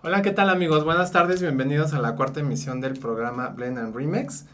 Hola, ¿qué tal amigos? Buenas tardes, bienvenidos a la cuarta emisión del programa Blend and Remix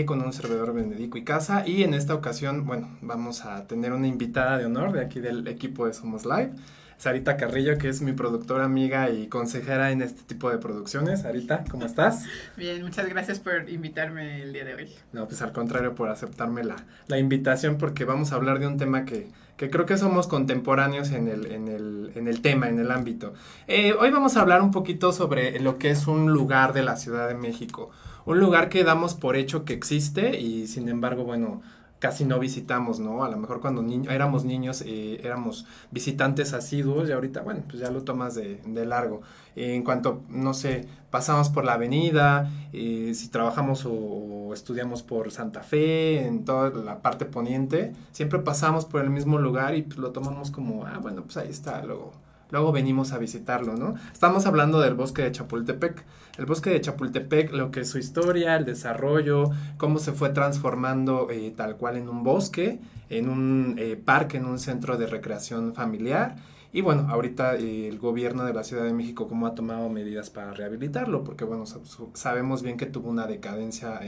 con un servidor Benedico y Casa y en esta ocasión, bueno, vamos a tener una invitada de honor de aquí del equipo de Somos Live, Sarita Carrillo, que es mi productora amiga y consejera en este tipo de producciones. Sarita, ¿cómo estás? Bien, muchas gracias por invitarme el día de hoy. No, pues al contrario por aceptarme la invitación porque vamos a hablar de un tema que creo que somos contemporáneos en el tema, en el ámbito. Hoy vamos a hablar un poquito sobre lo que es un lugar de la Ciudad de México. Un lugar que damos por hecho que existe y sin embargo, bueno, casi no visitamos, ¿no? A lo mejor cuando éramos niños éramos visitantes asiduos y ahorita, bueno, pues ya lo tomas de largo. En cuanto, no sé, pasamos por la avenida, si trabajamos o estudiamos por Santa Fe, en toda la parte poniente, siempre pasamos por el mismo lugar y pues, lo tomamos como, ah, bueno, pues ahí está, luego venimos a visitarlo, ¿no? Estamos hablando del bosque de Chapultepec. El bosque de Chapultepec, lo que es su historia, el desarrollo, cómo se fue transformando tal cual en un bosque, en un parque, en un centro de recreación familiar. Y bueno, ahorita el gobierno de la Ciudad de México cómo ha tomado medidas para rehabilitarlo, porque bueno, sabemos bien que tuvo una decadencia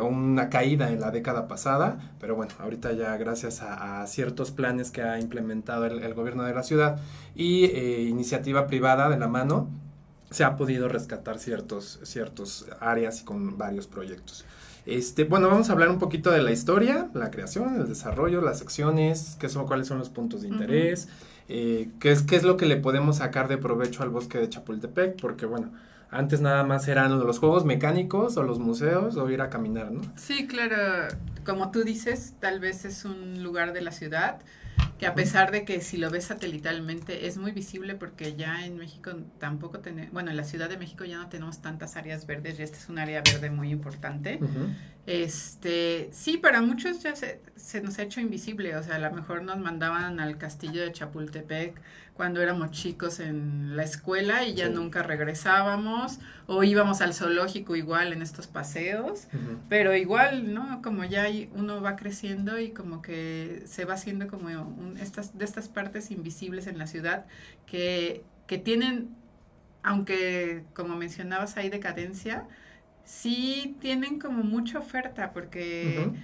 o una caída en la década pasada, pero bueno, ahorita ya gracias a ciertos planes que ha implementado el gobierno de la ciudad y iniciativa privada de la mano, se ha podido rescatar ciertos áreas con varios proyectos. Bueno, vamos a hablar un poquito de la historia, la creación, el desarrollo, las secciones, cuáles son los puntos de Ujú. interés, qué es lo que le podemos sacar de provecho al bosque de Chapultepec, porque bueno, antes nada más eran los juegos mecánicos o los museos o ir a caminar, ¿no? Sí, claro, como tú dices, tal vez es un lugar de la ciudad que a Ujú. pesar de que si lo ves satelitalmente es muy visible porque ya en México tampoco tenemos, bueno, en la Ciudad de México ya no tenemos tantas áreas verdes y esta es un área verde muy importante. Ujú. Sí, para muchos ya se nos ha hecho invisible, o sea, a lo mejor nos mandaban al castillo de Chapultepec cuando éramos chicos en la escuela y ya Sí. nunca regresábamos, o íbamos al zoológico igual en estos paseos, Ujú. pero igual, ¿no? Como ya uno va creciendo y como que se va haciendo como de estas partes invisibles en la ciudad que tienen, aunque como mencionabas hay decadencia, sí tienen como mucha oferta Ujú.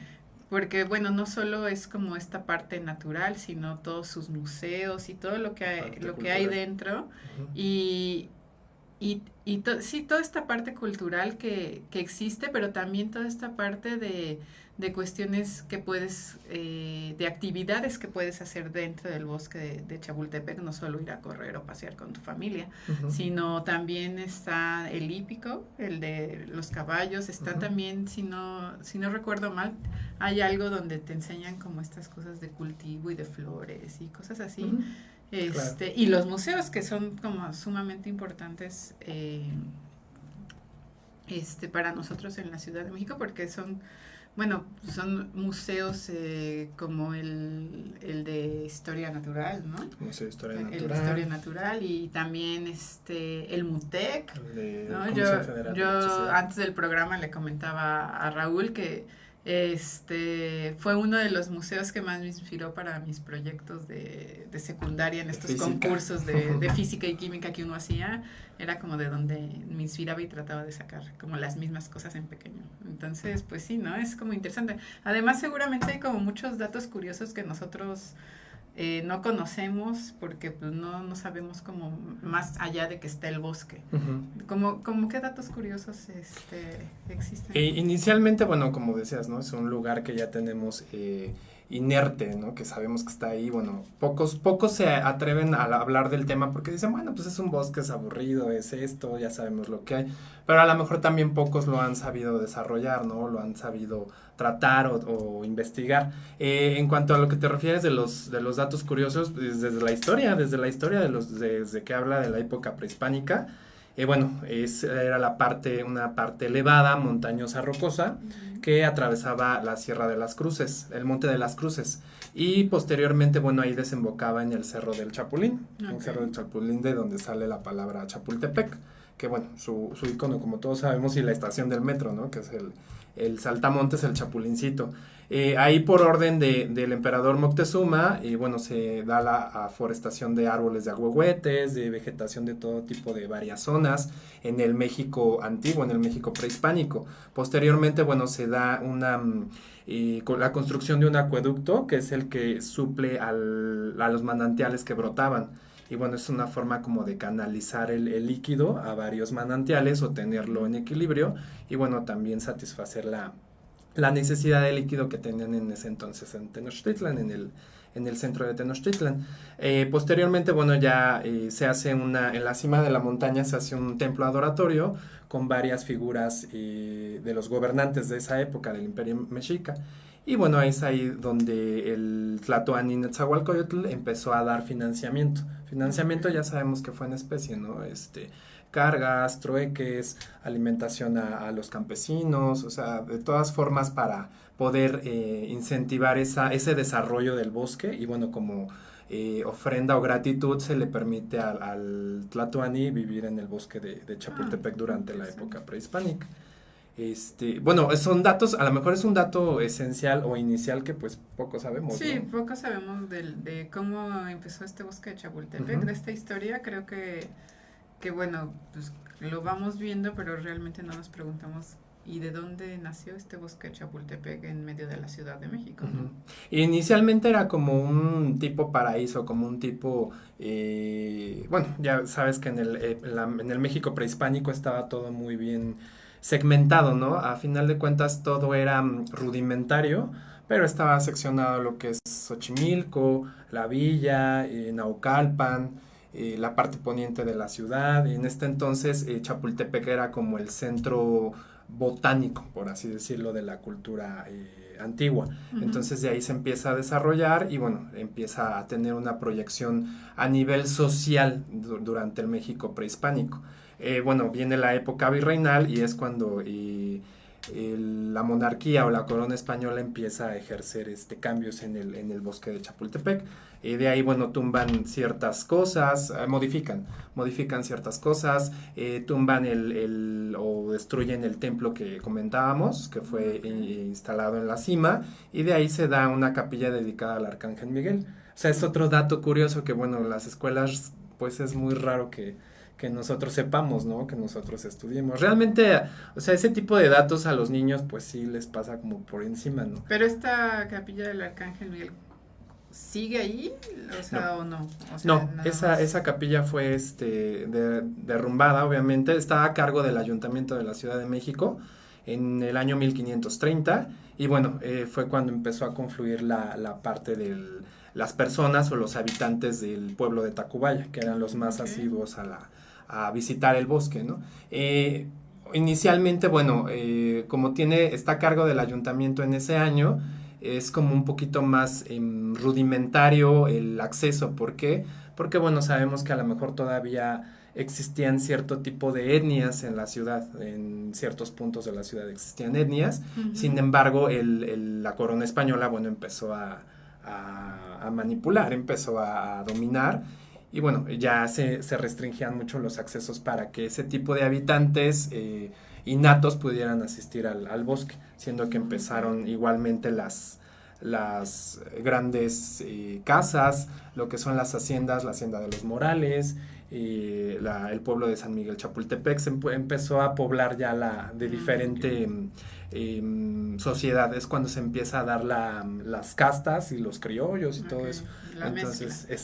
porque bueno, no solo es como esta parte natural, sino todos sus museos y todo La parte lo que hay cultural. dentro Ujú. y sí, toda esta parte cultural que existe, pero también toda esta parte de cuestiones que puedes, de actividades que puedes hacer dentro del bosque de Chapultepec, no solo ir a correr o pasear con tu familia, Ujú. sino también está el hípico, el de los caballos, está Ujú. también, si no recuerdo mal, hay algo donde te enseñan como estas cosas de cultivo y de flores y cosas así. Ujú. Claro. Y los museos que son como sumamente importantes para nosotros en la Ciudad de México porque son, bueno, son museos como el de historia natural, ¿no? Museo de Historia El de historia Natural, natural y también el MUTEC, el de ¿no? Comisión Federal de Yo Electricidad. antes del programa le comentaba a Raúl que fue uno de los museos que más me inspiró para mis proyectos de secundaria en De estos física. concursos de física y química que uno hacía. Era como de donde me inspiraba y trataba de sacar como las mismas cosas en pequeño. Entonces, pues sí, ¿no? Es como interesante. Además, seguramente hay como muchos datos curiosos que nosotros no conocemos porque pues no sabemos como más allá de que está el bosque. Ujú. Como qué datos curiosos existen. Inicialmente, bueno, como decías, ¿no? Es un lugar que ya tenemos inerte, ¿no? Que sabemos que está ahí. Bueno, pocos se atreven a hablar del tema porque dicen, bueno, pues es un bosque, es aburrido, es esto, ya sabemos lo que hay. Pero a lo mejor también pocos lo han sabido desarrollar, ¿no? Lo han sabido tratar o investigar. En cuanto a lo que te refieres de los datos curiosos, pues, desde la historia desde que habla de la época prehispánica, bueno, era una parte elevada, montañosa, rocosa, Ujú. que atravesaba la Sierra de las Cruces, el Monte de las Cruces. Y posteriormente, bueno, ahí desembocaba en el Cerro del Chapulín, en Ok. Cerro del Chapulín, de donde sale la palabra Chapultepec, que bueno, su icono, como todos sabemos, y la estación del metro, ¿no? Que es el saltamontes, el Chapulincito. Ahí por orden del emperador Moctezuma, y bueno, se da la aforestación de árboles de ahuehuetes, de vegetación de todo tipo de varias zonas, en el México antiguo, en el México prehispánico. Posteriormente, bueno, se da con la construcción de un acueducto, que es el que suple a los manantiales que brotaban. Y bueno, es una forma como de canalizar el líquido a varios manantiales o tenerlo en equilibrio y bueno, también satisfacer la necesidad de líquido que tenían en ese entonces en Tenochtitlan, en el centro de Tenochtitlan. Posteriormente, bueno, ya se hace en la cima de la montaña se hace un templo adoratorio con varias figuras de los gobernantes de esa época del Imperio Mexica. Y bueno, es ahí donde el Tlatoani Netzahualcoyotl empezó a dar financiamiento. Financiamiento ya sabemos que fue en especie, ¿no? Cargas, trueques, alimentación a los campesinos, o sea, de todas formas para poder incentivar ese desarrollo del bosque y bueno, como ofrenda o gratitud se le permite al Tlatoani vivir en el bosque de Chapultepec durante la época prehispánica. Bueno, son datos, a lo mejor es un dato esencial o inicial que pues poco sabemos, Sí, ¿no? poco sabemos de cómo empezó este bosque de Chapultepec, de esta historia. Creo que bueno, pues lo vamos viendo, pero realmente no nos preguntamos ¿y de dónde nació este bosque de Chapultepec en medio de la Ciudad de México, no? Inicialmente era como un tipo paraíso, como un tipo, bueno, ya sabes que en el México prehispánico estaba todo muy bien segmentado, ¿no? A final de cuentas todo era rudimentario, pero estaba seccionado lo que es Xochimilco, la villa, Naucalpan, la parte poniente de la ciudad. Y en este entonces Chapultepec era como el centro botánico, por así decirlo, de la cultura antigua. Entonces de ahí se empieza a desarrollar y bueno, empieza a tener una proyección a nivel social durante el México prehispánico. Bueno, viene la época virreinal y es cuando la monarquía o la corona española empieza a ejercer cambios en el bosque de Chapultepec. De ahí, bueno, tumban ciertas cosas, modifican ciertas cosas, tumban o destruyen el templo que comentábamos, que fue instalado en la cima, y de ahí se da una capilla dedicada al Arcángel Miguel. O sea, es otro dato curioso que, bueno, en las escuelas, pues es muy raro que nosotros sepamos, ¿no? Que nosotros estudiemos. Realmente, o sea, ese tipo de datos a los niños, pues sí les pasa como por encima, ¿no? Pero esta capilla del Arcángel Miguel, ¿sigue ahí? O No, sea, ¿o no? O sea, no, nada más. esa capilla fue derrumbada, obviamente, está a cargo del Ayuntamiento de la Ciudad de México en el año 1530 y bueno, fue cuando empezó a confluir la parte de las personas o los habitantes del pueblo de Tacubaya, que eran los más asiduos a visitar el bosque, ¿no? Inicialmente, bueno, como está a cargo del ayuntamiento en ese año, es como un poquito más rudimentario el acceso. ¿Por qué? Porque, bueno, sabemos que a lo mejor todavía existían cierto tipo de etnias en la ciudad, en ciertos puntos de la ciudad existían etnias, sin embargo, la corona española, bueno, empezó a manipular, empezó a dominar y bueno, ya se restringían mucho los accesos para que ese tipo de habitantes innatos pudieran asistir al bosque, siendo que empezaron igualmente las grandes casas, lo que son las haciendas, la hacienda de los Morales, el pueblo de San Miguel Chapultepec se empezó a poblar ya de diferente sociedad. Es cuando se empieza a dar las castas y los criollos y todo eso. La Entonces, mezcla.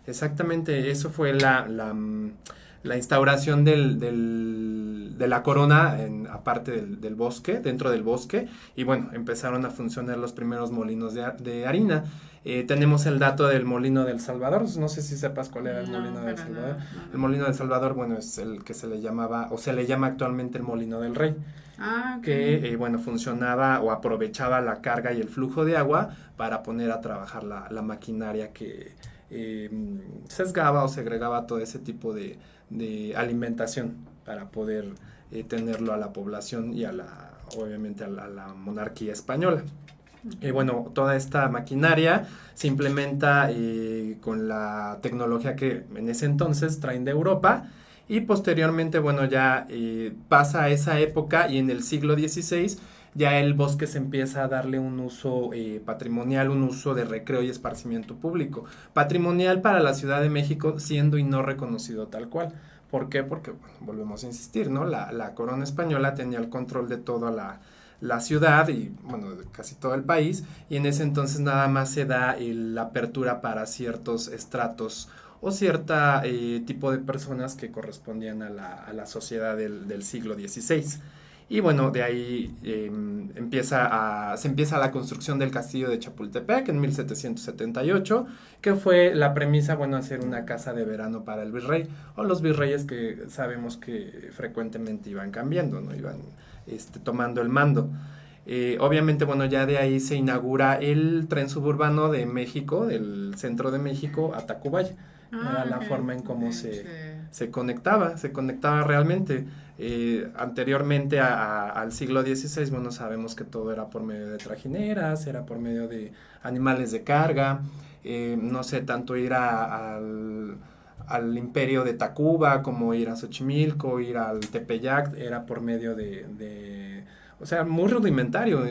exactamente, eso fue la instauración de la corona aparte del bosque, dentro del bosque, y bueno, empezaron a funcionar los primeros molinos de harina. Tenemos el dato del molino del Salvador, no sé si sepas cuál era el molino del Salvador. El molino del Salvador, bueno, es el que se le llamaba, o se le llama actualmente el molino del Rey, que, bueno, funcionaba o aprovechaba la carga y el flujo de agua para poner a trabajar la maquinaria que sesgaba o segregaba todo ese tipo de alimentación para poder tenerlo a la población y obviamente a la monarquía española. Bueno, toda esta maquinaria se implementa con la tecnología que en ese entonces traen de Europa y posteriormente, bueno, ya pasa esa época y en el siglo XVI ya el bosque se empieza a darle un uso patrimonial, un uso de recreo y esparcimiento público. Patrimonial para la Ciudad de México, siendo y no reconocido tal cual. ¿Por qué? Porque, bueno, volvemos a insistir, ¿no? La corona española tenía el control de toda la ciudad y, bueno, de casi todo el país, y en ese entonces nada más se da la apertura para ciertos estratos o cierta tipo de personas que correspondían a la sociedad del siglo XVI. Y bueno, de ahí se empieza la construcción del castillo de Chapultepec en 1778, que fue la premisa, bueno, hacer una casa de verano para el virrey, o los virreyes que sabemos que frecuentemente iban cambiando, ¿no? Iban tomando el mando. Obviamente, bueno, ya de ahí se inaugura el tren suburbano de México, del centro de México a Tacubaya. Era la forma en cómo se conectaba realmente. Anteriormente al siglo XVI, bueno, sabemos que todo era por medio de trajineras, era por medio de animales de carga, no sé, tanto ir al imperio de Tacuba como ir a Xochimilco, ir al Tepeyac, era por medio o sea, muy rudimentario,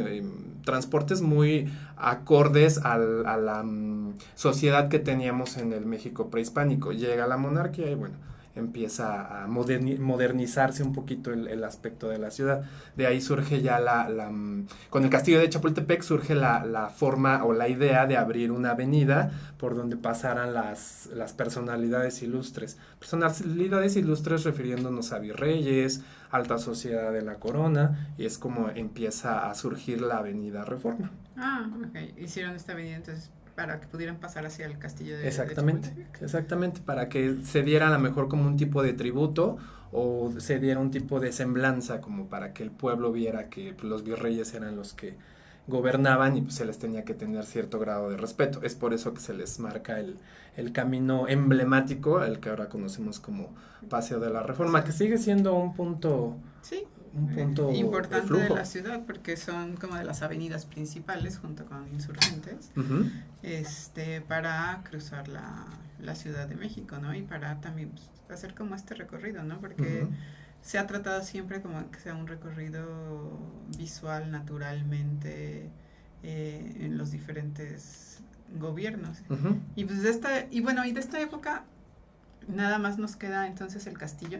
transportes muy acordes a la sociedad que teníamos en el México prehispánico. Llega la monarquía y bueno, empieza a modernizarse un poquito el aspecto de la ciudad. De ahí surge ya con el castillo de Chapultepec surge la forma o la idea de abrir una avenida por donde pasaran las personalidades ilustres. Personalidades ilustres refiriéndonos a virreyes, alta sociedad de la corona, y es como empieza a surgir la avenida Reforma. Ah, ok. Hicieron esta avenida entonces para que pudieran pasar hacia el castillo Exactamente, de Chapultepec. exactamente, para que se diera a lo mejor como un tipo de tributo o se diera un tipo de semblanza como para que el pueblo viera que pues, los virreyes eran los que gobernaban y pues, se les tenía que tener cierto grado de respeto. Es por eso que se les marca el camino emblemático, el que ahora conocemos como Paseo de la Reforma, que sigue siendo Sí, un punto de importante de flujo. la ciudad porque son como de las avenidas principales junto con Insurgentes, Ujú, para cruzar la Ciudad de México, ¿no? Y para también pues, hacer como este recorrido, ¿no? Porque ujú, se ha tratado siempre como que sea un recorrido visual naturalmente en los diferentes gobiernos. ujú. Y pues y de esta época nada más nos queda entonces el castillo.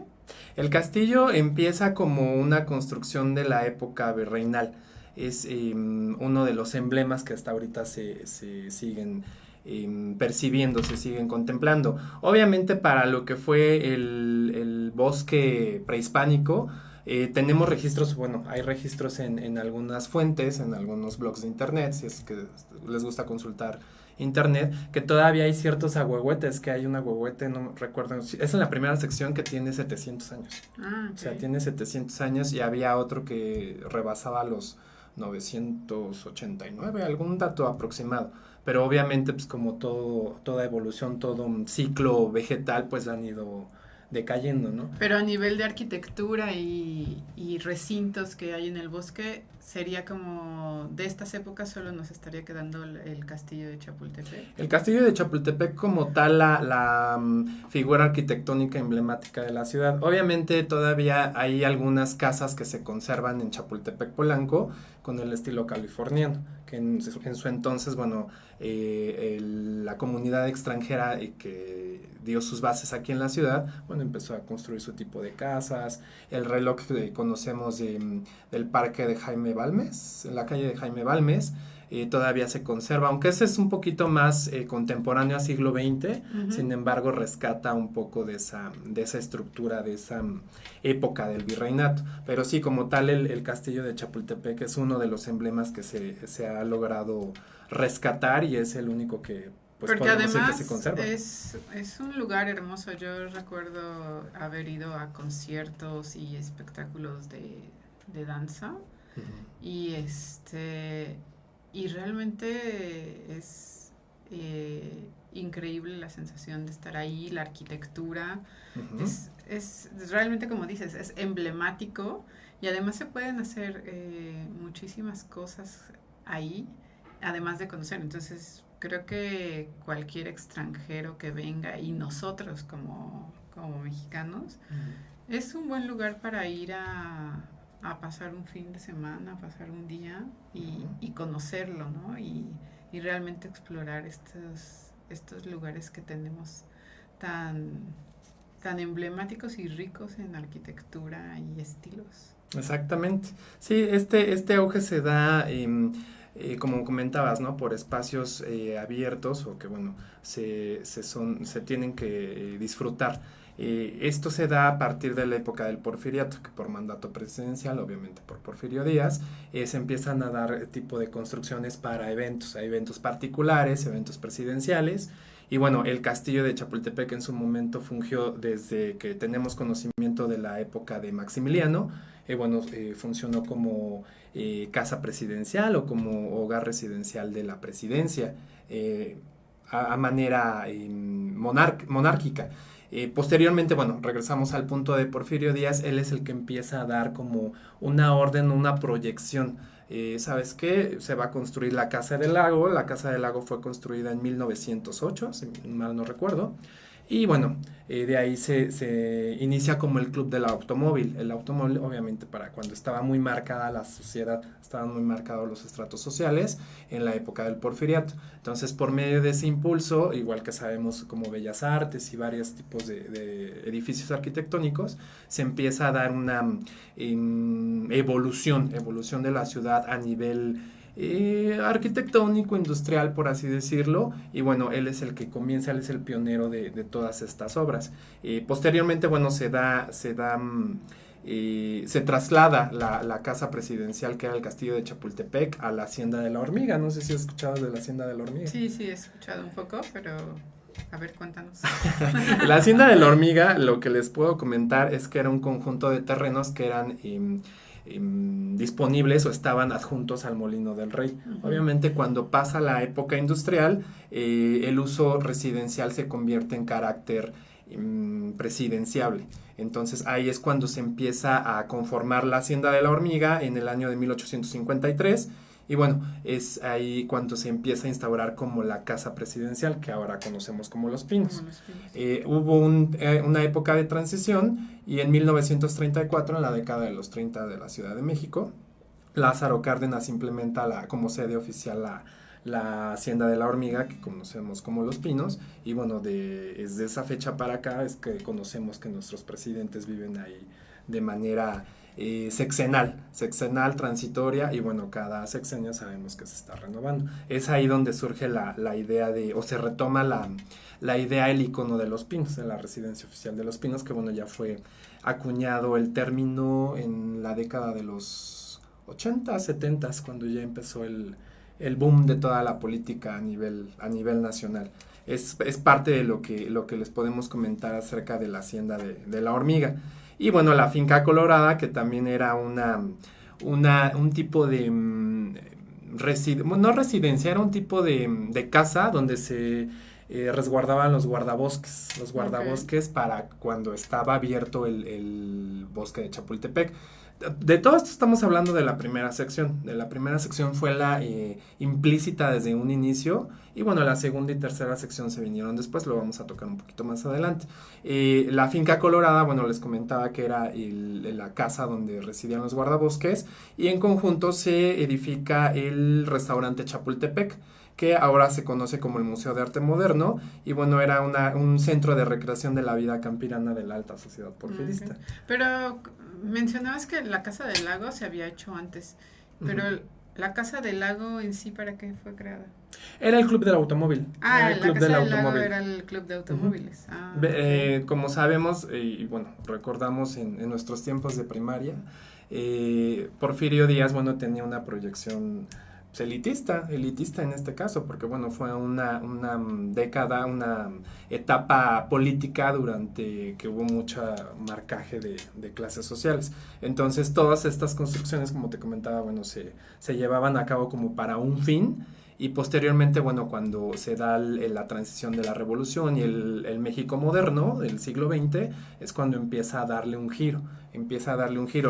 El castillo empieza como una construcción de la época virreinal. Es uno de los emblemas que hasta ahorita se siguen percibiendo, se siguen contemplando. Obviamente para lo que fue el bosque prehispánico, tenemos registros, bueno, hay registros en algunas fuentes, en algunos blogs de internet, si es que les gusta consultar internet, que todavía hay ciertos ahuehuetes, que hay un ahuehuete, no recuerdo, es en la primera sección que tiene 700 años. Ah, O sea, ok. tiene 700 años y había otro que rebasaba los 989, algún dato aproximado. Pero obviamente, pues como toda evolución, todo un ciclo vegetal, pues han ido decayendo, ¿no? Pero a nivel de arquitectura y recintos que hay en el bosque, sería como de estas épocas solo nos estaría quedando el castillo de Chapultepec. El castillo de Chapultepec como tal, figura arquitectónica emblemática de la ciudad. Obviamente todavía hay algunas casas que se conservan en Chapultepec Polanco con el estilo californiano, que en su entonces, bueno, la comunidad extranjera que dio sus bases aquí en la ciudad, bueno, empezó a construir su tipo de casas, el reloj que conocemos del parque de Jaime Balmes, en la calle de Jaime Balmes, todavía se conserva, aunque ese es un poquito más contemporáneo a siglo XX, Ujú. sin embargo rescata un poco de esa estructura, de esa época del virreinato. Pero sí, como tal, el castillo de Chapultepec es uno de los emblemas que se ha logrado rescatar y es el único que, pues Porque podemos decir que se además conserva. es un lugar hermoso. Yo recuerdo haber ido a conciertos y espectáculos de danza Ujú, y y realmente es increíble la sensación de estar ahí, la arquitectura, ujú. es realmente como dices, es emblemático y además se pueden hacer muchísimas cosas ahí, además de conocer. Entonces creo que cualquier extranjero que venga y nosotros como mexicanos, es un buen lugar para ir a pasar un fin de semana, a pasar un día y conocerlo, ¿no? Y realmente explorar estos lugares que tenemos tan emblemáticos y ricos en arquitectura y estilos. Exactamente. Sí, este auge se da, como comentabas, ¿no? Por espacios abiertos o que, bueno, se tienen que disfrutar. Esto se da a partir de la época del Porfiriato, que por mandato presidencial, obviamente por Porfirio Díaz, se empiezan a dar tipo de construcciones para eventos particulares, eventos presidenciales. Y bueno, el castillo de Chapultepec en su momento fungió desde que tenemos conocimiento de la época de Maximiliano. Funcionó como casa presidencial o como hogar residencial de la presidencia, a manera monárquica. Posteriormente, bueno, regresamos al punto de Porfirio Díaz. Él es el que empieza a dar como una orden, una proyección. ¿Sabes qué? Se va a construir la Casa del Lago. La Casa del Lago fue construida en 1908, si mal no recuerdo. Y bueno, de ahí se inicia como el Club del Automóvil. El automóvil, obviamente, para cuando estaba muy marcada la sociedad, estaban muy marcados los estratos sociales en la época del Porfiriato. Entonces, por medio de ese impulso, igual que sabemos como Bellas Artes y varios tipos de edificios arquitectónicos, se empieza a dar una evolución de la ciudad a nivel arquitectónico, industrial, por así decirlo. Y bueno, él es el que comienza, él es el pionero de todas estas obras. Posteriormente, bueno, se traslada la casa presidencial, que era el castillo de Chapultepec, a la Hacienda de la Hormiga. No sé si has escuchado de la Hacienda de la Hormiga. Sí, he escuchado un poco, pero a ver, cuéntanos. La Hacienda de la Hormiga, lo que les puedo comentar es que era un conjunto de terrenos que eran disponibles o estaban adjuntos al Molino del Rey. Obviamente, cuando pasa la época industrial, el uso residencial se convierte en carácter presidenciable. Entonces ahí es cuando se empieza a conformar la Hacienda de la Hormiga en el año de 1853. Y bueno, es ahí cuando se empieza a instaurar como la casa presidencial, que ahora conocemos como Los Pinos. Hubo una época de transición, y en 1934, en la década de los 30 de la Ciudad de México, Lázaro Cárdenas implementa como sede oficial la Hacienda de la Hormiga, que conocemos como Los Pinos. Y bueno, desde esa fecha para acá es que conocemos que nuestros presidentes viven ahí de manera sexenal, transitoria, y bueno, cada sexenio sabemos que se está renovando. Es ahí donde surge la idea o se retoma la idea, el icono de Los Pinos, de la residencia oficial de Los Pinos, que bueno, ya fue acuñado el término en la década de los 80, 70, cuando ya empezó el boom de toda la política a nivel nacional. Es parte de lo que les podemos comentar acerca de la Hacienda de la Hormiga. Y bueno, la Finca Colorada, que también era un tipo de no residencia, era un tipo de casa donde se resguardaban los guardabosques para cuando estaba abierto el bosque de Chapultepec. De todo esto estamos hablando de la primera sección. De la primera sección fue la implícita desde un inicio, y bueno, la segunda y tercera sección se vinieron después, lo vamos a tocar un poquito más adelante. La Finca Colorada, bueno, les comentaba que era la casa donde residían los guardabosques, y en conjunto se edifica el restaurante Chapultepec, que ahora se conoce como el Museo de Arte Moderno, y bueno, era un centro de recreación de la vida campirana de la alta sociedad porfirista. Okay. Pero mencionabas que la Casa del Lago se había hecho antes, pero la Casa del Lago en sí, ¿para qué fue creada? Era el Club del Automóvil. La Casa del Lago era el Club de Automóviles. Okay. Como sabemos, y bueno, recordamos en nuestros tiempos de primaria, Porfirio Díaz, bueno, tenía una proyección elitista en este caso, porque bueno, fue una década, una etapa política durante que hubo mucho marcaje de clases sociales. Entonces todas estas construcciones, como te comentaba, bueno, se llevaban a cabo como para un fin, y posteriormente, bueno, cuando se da la transición de la revolución y el México moderno del siglo XX, es cuando empieza a darle un giro.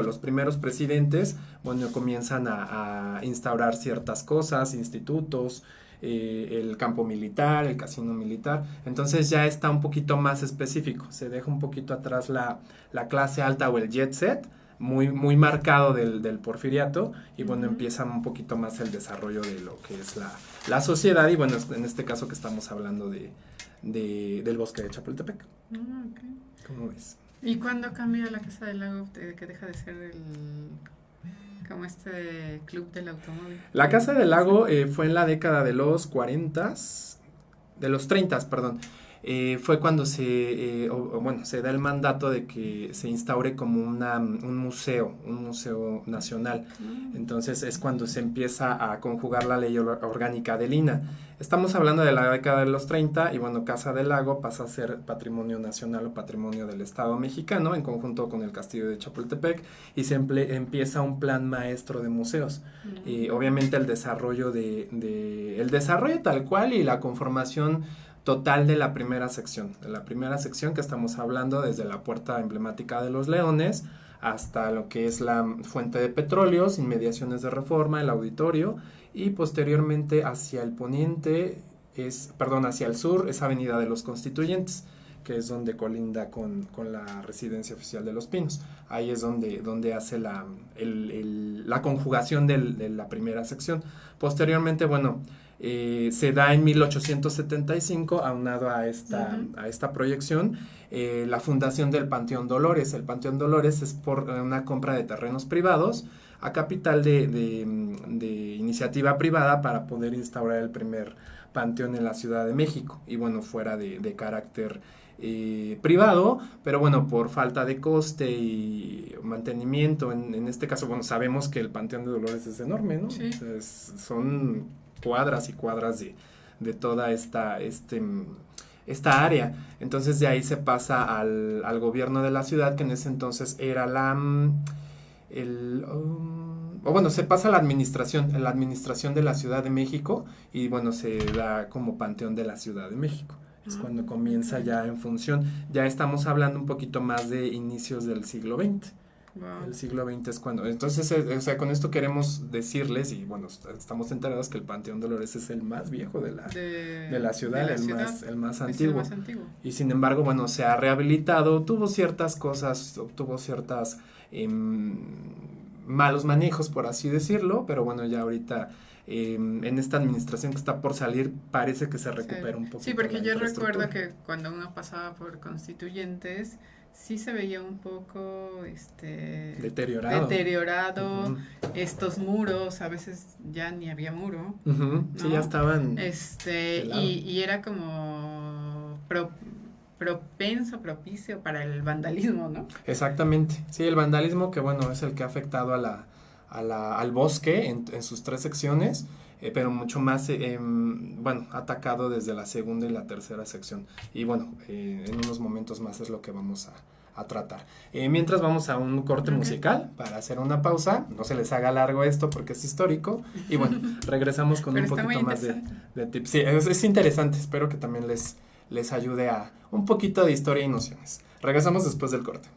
Los primeros presidentes, bueno, comienzan a instaurar ciertas cosas, institutos, el campo militar, el casino militar. Entonces ya está un poquito más específico. Se deja un poquito atrás la clase alta o el jet set, muy marcado del porfiriato, y bueno, empieza un poquito más el desarrollo de lo que es la sociedad, y bueno, en este caso que estamos hablando del bosque de Chapultepec. Okay. ¿Cómo ves? ¿Y cuándo cambia la Casa del Lago, que deja de ser como este club del automóvil? La Casa del Lago fue en la década de los 40, de los 30, perdón. Fue cuando se da el mandato de que se instaure como un museo nacional. Entonces es cuando se empieza a conjugar la ley orgánica del INAH. Estamos hablando de la década de los 30 y bueno, Casa del Lago pasa a ser patrimonio nacional o patrimonio del Estado mexicano en conjunto con el Castillo de Chapultepec, y se empieza un plan maestro de museos. Obviamente el desarrollo el desarrollo tal cual y la conformación total de la primera sección. De la primera sección que estamos hablando desde la puerta emblemática de los Leones hasta lo que es la fuente de petróleos, inmediaciones de Reforma, el auditorio, y posteriormente hacia el poniente, hacia el sur es Avenida de los Constituyentes, que es donde colinda con la residencia oficial de Los Pinos. Ahí es donde hace la conjugación de la primera sección. Posteriormente, bueno, se da en 1875, aunado a esta proyección, la fundación del Panteón Dolores. El Panteón Dolores es por una compra de terrenos privados a capital de iniciativa privada para poder instaurar el primer panteón en la Ciudad de México, y bueno, fuera de carácter privado, pero bueno, por falta de coste y mantenimiento, en este caso, bueno, sabemos que el Panteón de Dolores es enorme, ¿no? Sí. O sea, son cuadras y cuadras de toda esta área. Entonces de ahí se pasa al gobierno de la ciudad, que en ese entonces era se pasa a la administración de la Ciudad de México, y bueno, se da como Panteón de la Ciudad de México. Es cuando comienza ya en función. Ya estamos hablando un poquito más de inicios del siglo XX. Wow. El siglo XX es cuando. Entonces, con esto queremos decirles, y bueno, estamos enterados que el Panteón Dolores es el más viejo de la ciudad, el más antiguo. Y sin embargo, bueno, se ha rehabilitado, tuvo ciertas cosas, obtuvo ciertas malos manejos, por así decirlo, pero bueno, ya ahorita en esta administración que está por salir parece que se recupera un poco. Sí, porque yo recuerdo que cuando uno pasaba por Constituyentes sí se veía un poco deteriorado. Uh-huh. Estos muros, a veces ya ni había muro. Uh-huh. ¿No? Sí, ya estaban y era como propicio para el vandalismo, ¿no? Exactamente. Sí, el vandalismo, que bueno, es el que ha afectado al bosque en sus tres secciones, pero mucho más, atacado desde la segunda y la tercera sección. Y bueno, en unos momentos más es lo que vamos a tratar. Mientras vamos a un corte musical para hacer una pausa. No se les haga largo esto porque es histórico. Y bueno, regresamos con un poquito más de tips. Sí, es interesante. Espero que también les ayude a un poquito de historia y nociones. Regresamos después del corte.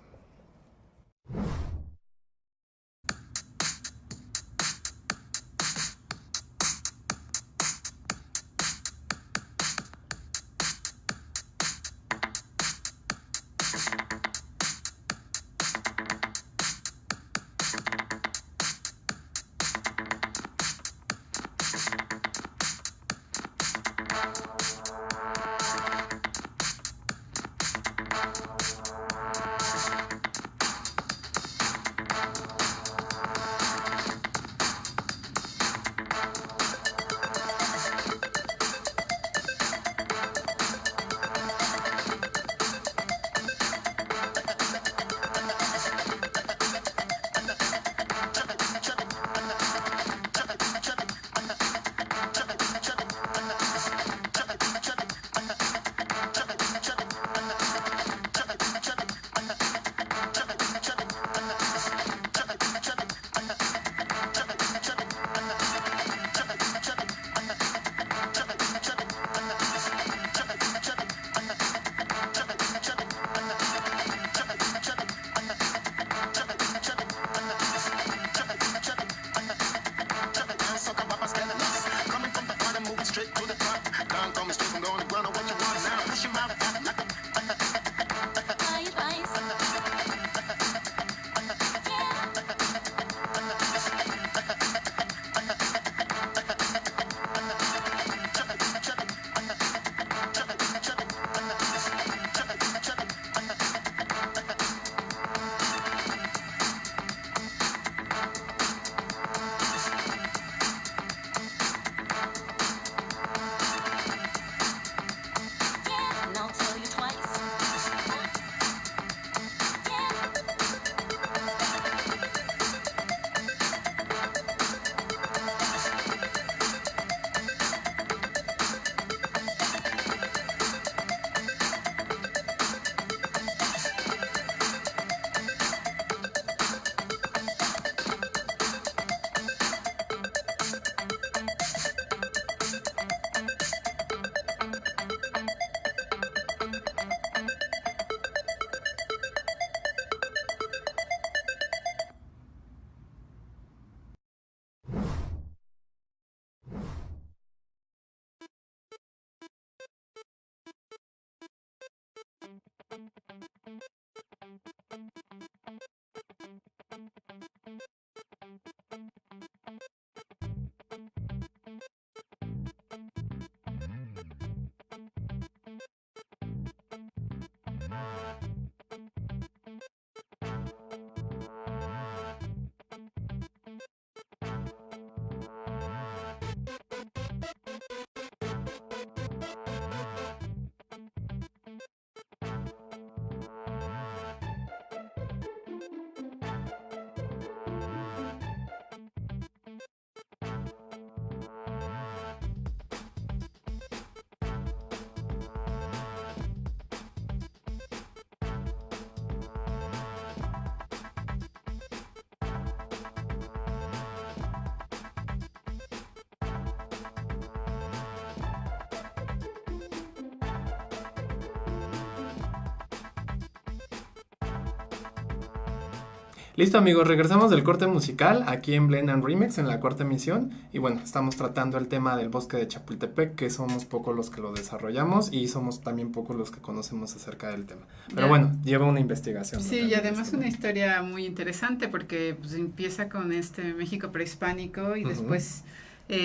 Listo amigos, regresamos del corte musical aquí en Blend and Remix en la cuarta emisión y bueno, estamos tratando el tema del bosque de Chapultepec, que somos pocos los que lo desarrollamos y somos también pocos los que conocemos acerca del tema. Pero bueno, lleva una investigación. Sí, y además una historia muy interesante porque pues, empieza con este México prehispánico y después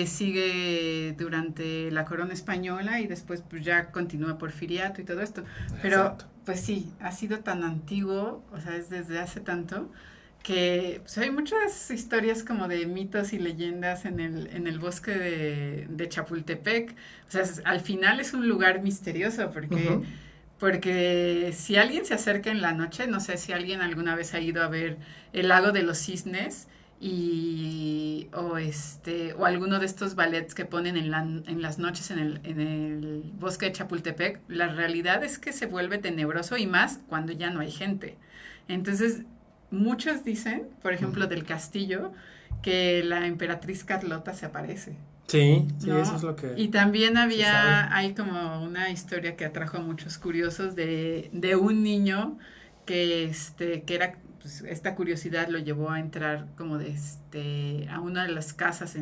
sigue durante la corona española y después pues ya continúa Porfiriato y todo esto. Pero Exacto. pues sí, ha sido tan antiguo, o sea, es desde hace tanto que pues, hay muchas historias como de mitos y leyendas en el bosque de Chapultepec. O sea, al final es un lugar misterioso porque, porque si alguien se acerca en la noche, no sé si alguien alguna vez ha ido a ver el lago de los cisnes y o alguno de estos ballets que ponen en las noches en el bosque de Chapultepec, la realidad es que se vuelve tenebroso y más cuando ya no hay gente. Entonces, muchos dicen, por ejemplo, del castillo, que la emperatriz Carlota se aparece, Sí, sí, eso es ¿no? lo que Y también se sabe. hay como una historia que atrajo a muchos curiosos de un niño que era, pues, esta curiosidad lo llevó a entrar como a una de las casas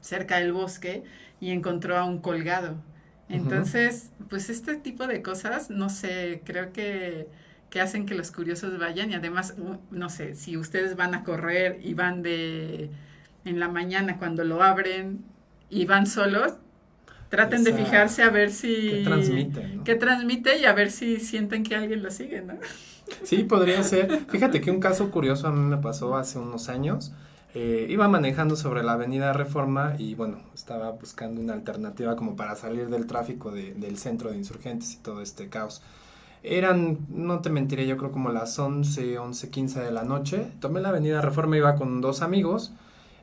cerca del bosque y encontró a un colgado. Ujú. Entonces, pues este tipo de cosas, no sé, creo que hacen que los curiosos vayan y además, no sé, si ustedes van a correr y van en la mañana cuando lo abren y van solos, traten de Esa fijarse a ver que si transmiten, ¿no? qué transmite y a ver si sienten que alguien lo sigue, ¿no? Sí, podría ser. Fíjate que un caso curioso a mí me pasó hace unos años. Iba manejando sobre la avenida Reforma y bueno, estaba buscando una alternativa como para salir del tráfico del centro de insurgentes y todo este caos. Eran, no te mentiré, yo creo como las 11:15 de la noche. Tomé la avenida Reforma, iba con dos amigos.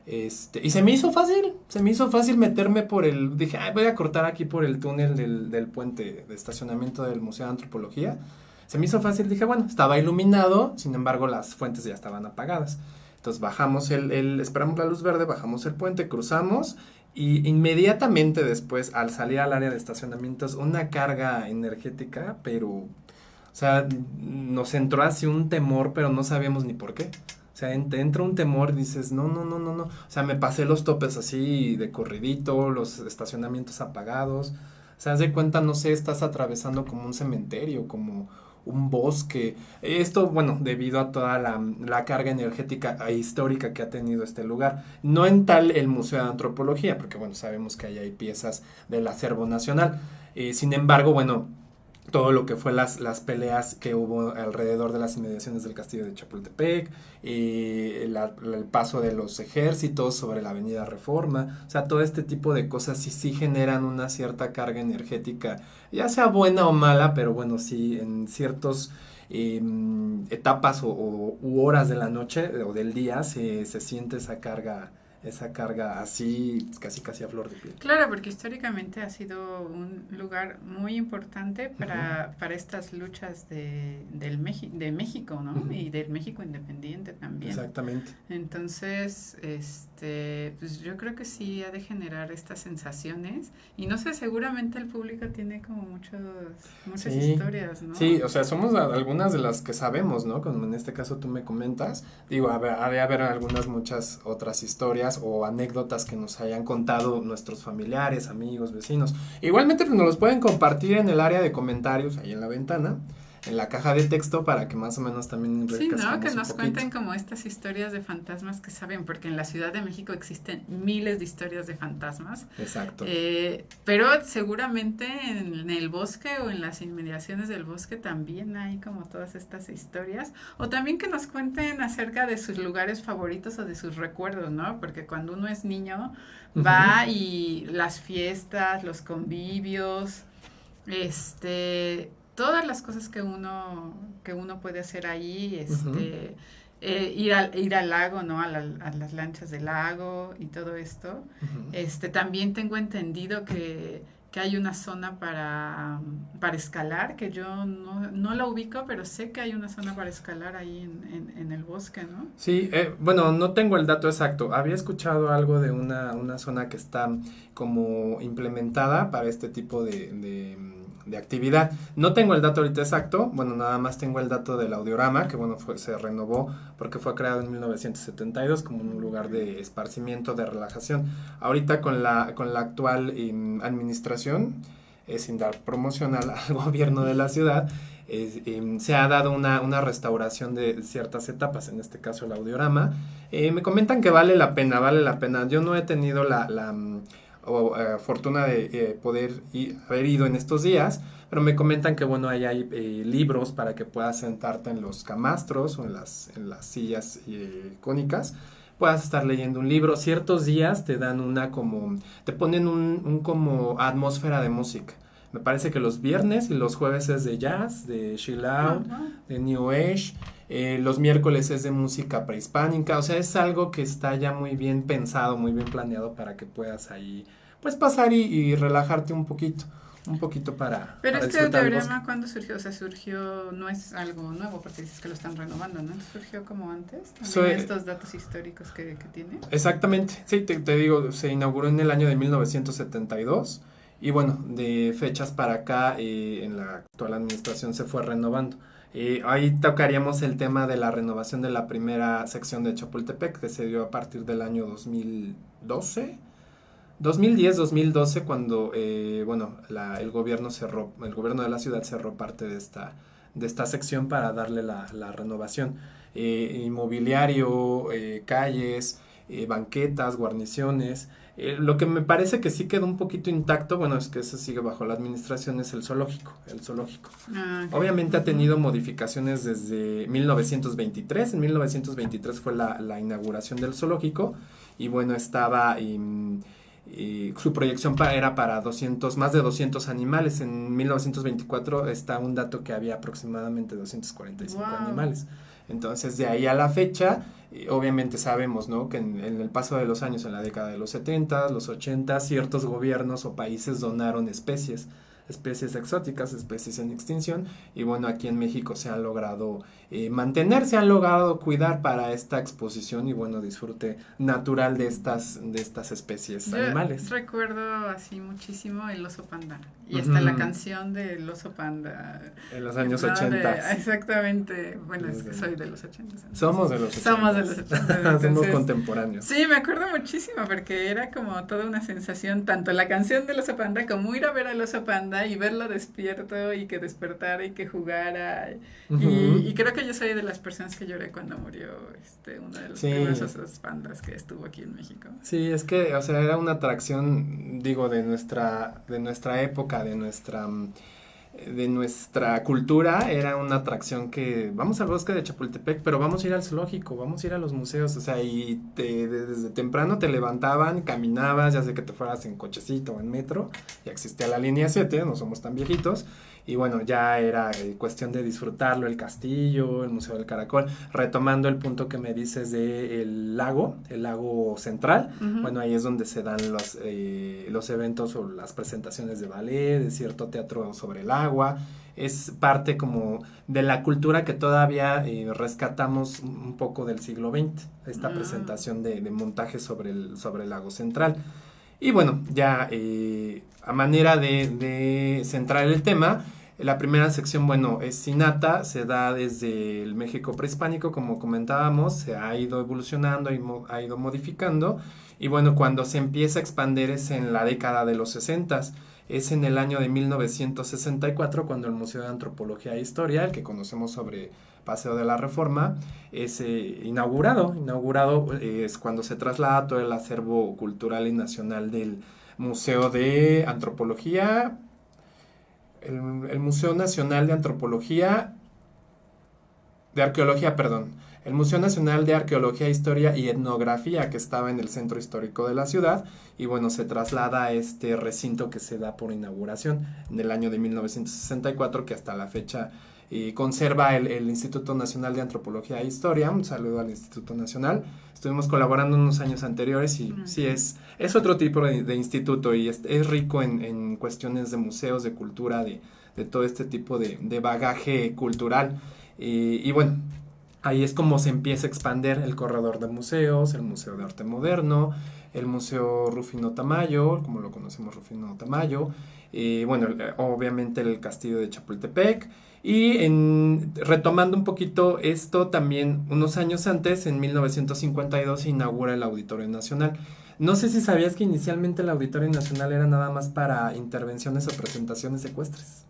Y se me hizo fácil meterme dije, "Ay, voy a cortar aquí por el túnel del puente de estacionamiento del Museo de Antropología. Se me hizo fácil, dije, bueno, estaba iluminado, sin embargo las fuentes ya estaban apagadas. Entonces bajamos esperamos la luz verde, bajamos el puente, cruzamos y inmediatamente después, al salir al área de estacionamientos, una carga energética, pero, o sea, nos entró así un temor, pero no sabíamos ni por qué. O sea, te entra un temor, dices, no, no, no, no, no. O sea, me pasé los topes así de corridito, los estacionamientos apagados. O sea, haz de cuenta, no sé, estás atravesando como un cementerio, como un bosque. Esto, bueno, debido a toda la carga energética e histórica que ha tenido este lugar. No en tal el Museo de Antropología, porque bueno, sabemos que ahí hay piezas del acervo nacional. Sin embargo, bueno, todo lo que fue las peleas que hubo alrededor de las inmediaciones del castillo de Chapultepec, el paso de los ejércitos sobre la avenida Reforma, o sea, todo este tipo de cosas sí generan una cierta carga energética, ya sea buena o mala, pero bueno, sí, en ciertos etapas u horas de la noche o del día se siente esa carga así, casi a flor de piel. Claro, porque históricamente ha sido un lugar muy importante para estas luchas de México, ¿no? Ujú. Y del México independiente también. Exactamente. Entonces, pues yo creo que sí ha de generar estas sensaciones. Y no sé, seguramente el público tiene como muchas Sí, historias, ¿no? sí, o sea, somos algunas de las que sabemos, ¿no? Como en este caso tú me comentas, digo, ha de haber algunas muchas otras historias o anécdotas que nos hayan contado nuestros familiares, amigos, vecinos. Igualmente pues, nos los pueden compartir en el área de comentarios, ahí en la ventana, en la caja de texto, para que más o menos también Sí, ¿no? Que enriquezcamos un nos poquito. cuenten como estas historias de fantasmas que saben, porque en la Ciudad de México existen miles de historias de fantasmas, Exacto. pero seguramente en el bosque o en las inmediaciones del bosque también hay como todas estas historias, o también que nos cuenten acerca de sus lugares favoritos o de sus recuerdos, ¿no? Porque cuando uno es niño Ujú, va y las fiestas, los convivios, todas las cosas que uno puede hacer ahí, ujú, ir al lago, ¿no? A las lanchas del lago y todo esto. ujú. También tengo entendido que hay una zona para escalar, que yo no la ubico, pero sé que hay una zona para escalar ahí en el bosque, ¿no? Sí, bueno, no tengo el dato exacto. Había escuchado algo de una zona que está como implementada para este tipo de actividad. No tengo el dato ahorita exacto, bueno, nada más tengo el dato del Audiorama, que bueno, se renovó porque fue creado en 1972 como un lugar de esparcimiento, de relajación. Ahorita con la actual administración, sin dar promoción al gobierno de la ciudad, se ha dado una restauración de ciertas etapas, en este caso el audiorama. Me comentan que vale la pena, vale la pena. Yo no he tenido fortuna de poder haber ido en estos días, pero me comentan que bueno, ahí hay libros para que puedas sentarte en los camastros o en las sillas cónicas, puedas estar leyendo un libro. Ciertos días te dan te ponen un como atmósfera de música. Me parece que los viernes y los jueves es de jazz, de chill out, Ajá. de new age. Los miércoles es de música prehispánica. O sea, es algo que está ya muy bien pensado, muy bien planeado para que puedas ahí, pues pasar y relajarte un poquito Pero para disfrutar el bosque. diagrama, ¿cuándo surgió? O sea, surgió, no es algo nuevo, porque dices que lo están renovando, ¿no? Surgió como antes, también Soy, estos datos históricos que tiene. Exactamente, sí, te digo, se inauguró en el año de 1972 y bueno, de fechas para acá en la actual administración se fue renovando. Ahí tocaríamos el tema de la renovación de la primera sección de Chapultepec, que se dio a partir del año 2012, 2010-2012, cuando bueno, el el gobierno de la ciudad cerró parte de esta sección para darle la renovación. Inmobiliario, calles, banquetas, guarniciones. Lo que me parece que sí quedó un poquito intacto, bueno, es que eso sigue bajo la administración, es el zoológico. El zoológico. Ah, ok. Obviamente ha Ujú. tenido modificaciones desde 1923. En 1923 fue la inauguración del zoológico y bueno, estaba y su proyección era para más de 200 animales. En 1924 está un dato que había aproximadamente 245 Wow. animales. Entonces, de ahí a la fecha, obviamente sabemos, ¿no? Que en el paso de los años, en la década de los 70, los 80, ciertos gobiernos o países donaron especies especies exóticas, especies en extinción, y bueno, aquí en México se han logrado mantener, se han logrado cuidar para esta exposición y bueno, disfrute natural de estas especies Yo animales. recuerdo así muchísimo el oso panda y hasta la Ujú. canción del oso panda, En los años ¿no? 80. Exactamente, bueno, es que soy de los 80. Somos de los Somos de los 80, Somos entonces contemporáneos. sí, me acuerdo muchísimo porque era como toda una sensación, tanto la canción del oso panda como ir a ver al oso panda y verlo despierto y que despertara y que jugara. Ujú. Y creo que yo soy de las personas que lloré cuando murió uno de los Sí, primeros osos pandas que estuvo aquí en México. sí, es que, o sea, era una atracción, digo, de nuestra época, de nuestra cultura, era una atracción que vamos al bosque de Chapultepec, pero vamos a ir al zoológico, vamos a ir a los museos, o sea, y desde temprano te levantaban, caminabas, ya sé que te fueras en cochecito o en metro, ya existía la línea 7, no somos tan viejitos, y bueno, ya era cuestión de disfrutarlo, el castillo, el Museo del Caracol, retomando el punto que me dices de el lago central, Ujú. bueno, ahí es donde se dan los eventos o las presentaciones de ballet, de cierto teatro sobre el agua. Es parte como de la cultura que todavía rescatamos un poco del siglo XX, esta Ah, presentación de montajes sobre el lago central. Y bueno, ya a manera de centrar el tema, la primera sección, bueno, es innata, se da desde el México prehispánico, como comentábamos, se ha ido evolucionando y ha ido modificando. Y bueno, cuando se empieza a expandir es en la década de los 60, es en el año de 1964 cuando el Museo de Antropología e Historia, el que conocemos sobre Paseo de la Reforma, es inaugurado es cuando se traslada todo el acervo cultural y nacional del Museo de Antropología, el Museo Nacional de Antropología, de Arqueología, perdón, el Museo Nacional de Arqueología, Historia y Etnografía que estaba en el centro histórico de la ciudad y bueno, se traslada a este recinto que se da por inauguración en el año de 1964 que hasta la fecha conserva el Instituto Nacional de Antropología e Historia. Un saludo al Instituto Nacional. Estuvimos colaborando unos años anteriores y sí, ok. es otro tipo de instituto y es rico en cuestiones de museos, de cultura, de todo este tipo de bagaje cultural. Y bueno, ahí es como se empieza a expandir el corredor de museos, el Museo de Arte Moderno, el Museo Rufino Tamayo, como lo conocemos Rufino Tamayo, bueno, obviamente el Castillo de Chapultepec, y retomando un poquito esto, también unos años antes, en 1952, se inaugura el Auditorio Nacional. No sé si sabías que inicialmente el Auditorio Nacional era nada más para intervenciones o presentaciones ecuestres.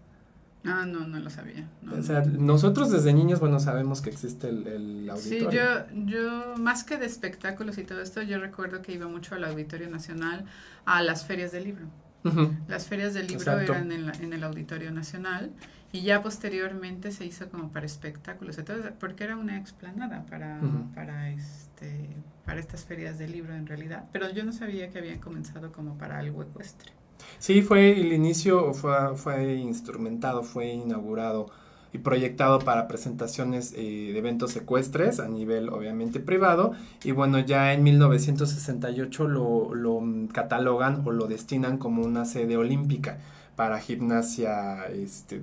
Ah, no, no lo sabía. No, O no. sea, nosotros desde niños, bueno, sabemos que existe el Sí, auditorio. yo más que de espectáculos y todo esto, yo recuerdo que iba mucho al Auditorio Nacional a las ferias del libro. Ujú. Las ferias del libro Exacto. eran en el Auditorio Nacional y ya posteriormente se hizo como para espectáculos, entonces, porque era una explanada Ujú. para estas ferias del libro en realidad, pero yo no sabía que habían comenzado como para algo ecuestre. Sí, fue el inicio, fue instrumentado, fue inaugurado y proyectado para presentaciones de eventos ecuestres a nivel obviamente privado y bueno, ya en 1968 lo catalogan o lo destinan como una sede olímpica para gimnasia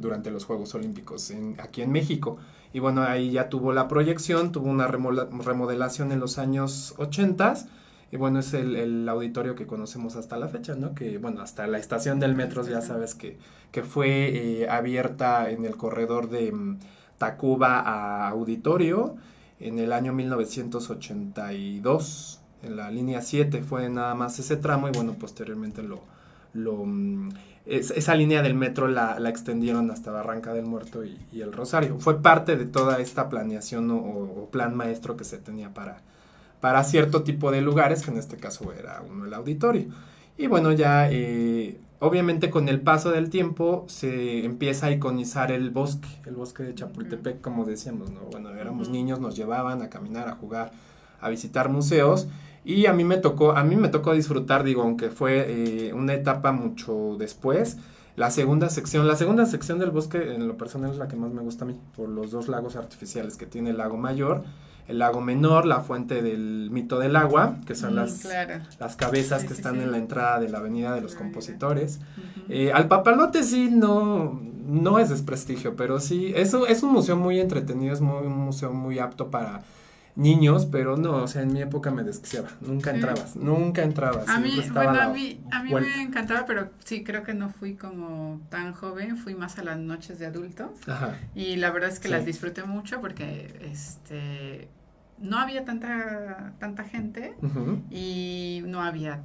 durante los Juegos Olímpicos aquí en México. Y bueno, ahí ya tuvo la proyección, tuvo una remodelación en los años 80 y bueno, es el auditorio que conocemos hasta la fecha, ¿no? Que bueno, hasta la estación del Hasta la metro ya estación. sabes que fue abierta en el corredor de Tacuba a Auditorio en el año 1982. En la línea 7 fue nada más ese tramo y bueno, posteriormente esa línea del metro la extendieron hasta Barranca del Muerto y el Rosario. Fue parte de toda esta planeación o plan maestro que se tenía para cierto tipo de lugares, que en este caso era uno el auditorio. Y bueno, ya obviamente con el paso del tiempo se empieza a iconizar el bosque de Okay. Chapultepec, como decíamos, ¿no? Bueno, éramos Ujú. niños, nos llevaban a caminar, a jugar, a visitar museos. Y a mí me tocó disfrutar, digo, aunque fue una etapa mucho después, la segunda sección del bosque en lo personal es la que más me gusta a mí, por los dos lagos artificiales que tiene el lago Mayor el lago menor, la fuente del mito del agua, que son claro. las cabezas Sí, que sí, están sí. en la entrada de la Avenida de los La avenida. Compositores. Ujú. Al Papalote sí, no es desprestigio, pero sí, es un museo muy entretenido, un museo muy apto para niños, pero no, o sea, en mi época me desquiciaba, Sí. nunca entrabas, A siempre mí, estaba a bueno, la a mí vuelta. me encantaba, pero sí, creo que no fui como tan joven, fui más a las noches de adultos Ajá, y la verdad es que las sí. disfruté mucho porque no había tanta gente Ujú. y no había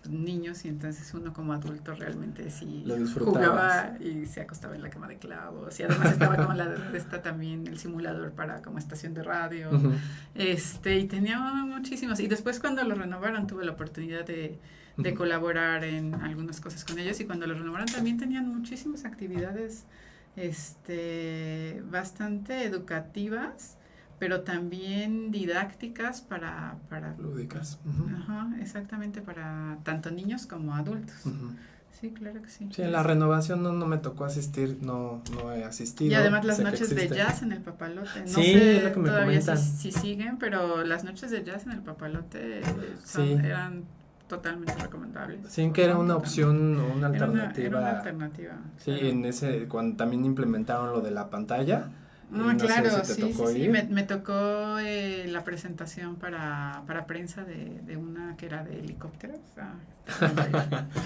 niños y entonces uno como adulto realmente sí Lo disfrutabas. jugaba y se acostaba en la cama de clavos y además estaba como está también el simulador para como estación de radio, Ujú, y tenía muchísimos y después cuando lo renovaron tuve la oportunidad de ujú. colaborar en algunas cosas con ellos y cuando lo renovaron también tenían muchísimas actividades bastante educativas pero también didácticas para Lúdicas. Ujú, ajá, exactamente para tanto niños como adultos. ujú. Sí, claro que sí. Sí, en la renovación no me tocó asistir, no he Y asistido, además las sé que noches de existe. jazz en el Papalote. No Sí, es lo sé que me todavía comentan. si siguen, pero las noches de jazz en el Papalote Sí, eran totalmente recomendables. sí O que era son una totalmente. opción, una Era una alternativa. alternativa, Sí, claro. cuando también implementaron lo de la pantalla, Ah, no sé si claro, te sí, sí, tocó sí. ir. Me tocó la presentación para prensa de una que era de helicópteros. Ah, está padre. Sí.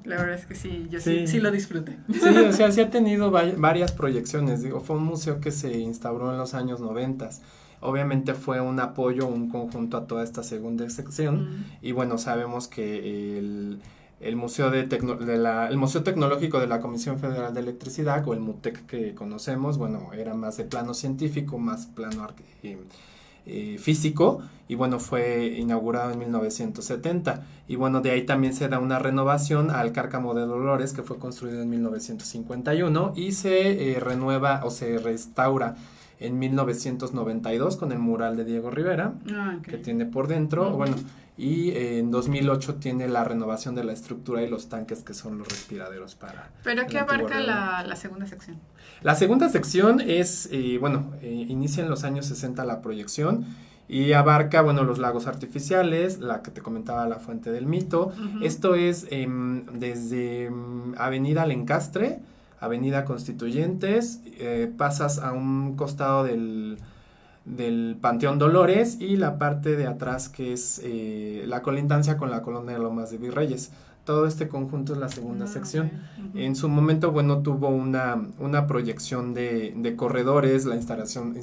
La verdad es que sí, yo sí Sí, lo disfruté. sí, o sea, sí ha tenido varias proyecciones, digo, fue un museo que se instauró en los años 90. Obviamente fue un apoyo, un conjunto a toda esta segunda sección Mm. y bueno, sabemos que el Museo el Museo Tecnológico de la Comisión Federal de Electricidad o el MUTEC que conocemos, bueno, era más de plano científico, más plano físico y bueno, fue inaugurado en 1970 y bueno, de ahí también se da una renovación al Cárcamo de Dolores que fue construido en 1951 y se renueva o se restaura en 1992 con el mural de Diego Rivera Ah, ok. que tiene por dentro, bueno, Ujú. y en 2008 tiene la renovación de la estructura y los tanques que son los respiraderos para ¿Pero el qué antiguo abarca Río Lerma. la segunda sección? La segunda sección es, bueno, inicia en los años 60 la proyección y abarca, bueno, los lagos artificiales, la que te comentaba, la Fuente del Mito. Ujú. Esto es desde Avenida Lencastre, Avenida Constituyentes, pasas a un costado del Panteón Dolores y la parte de atrás que es la colindancia con la colonia de Lomas de Virreyes. Todo este conjunto es la segunda Ah, ok. sección. Ujú. En su momento, bueno, tuvo una proyección de corredores, la instauración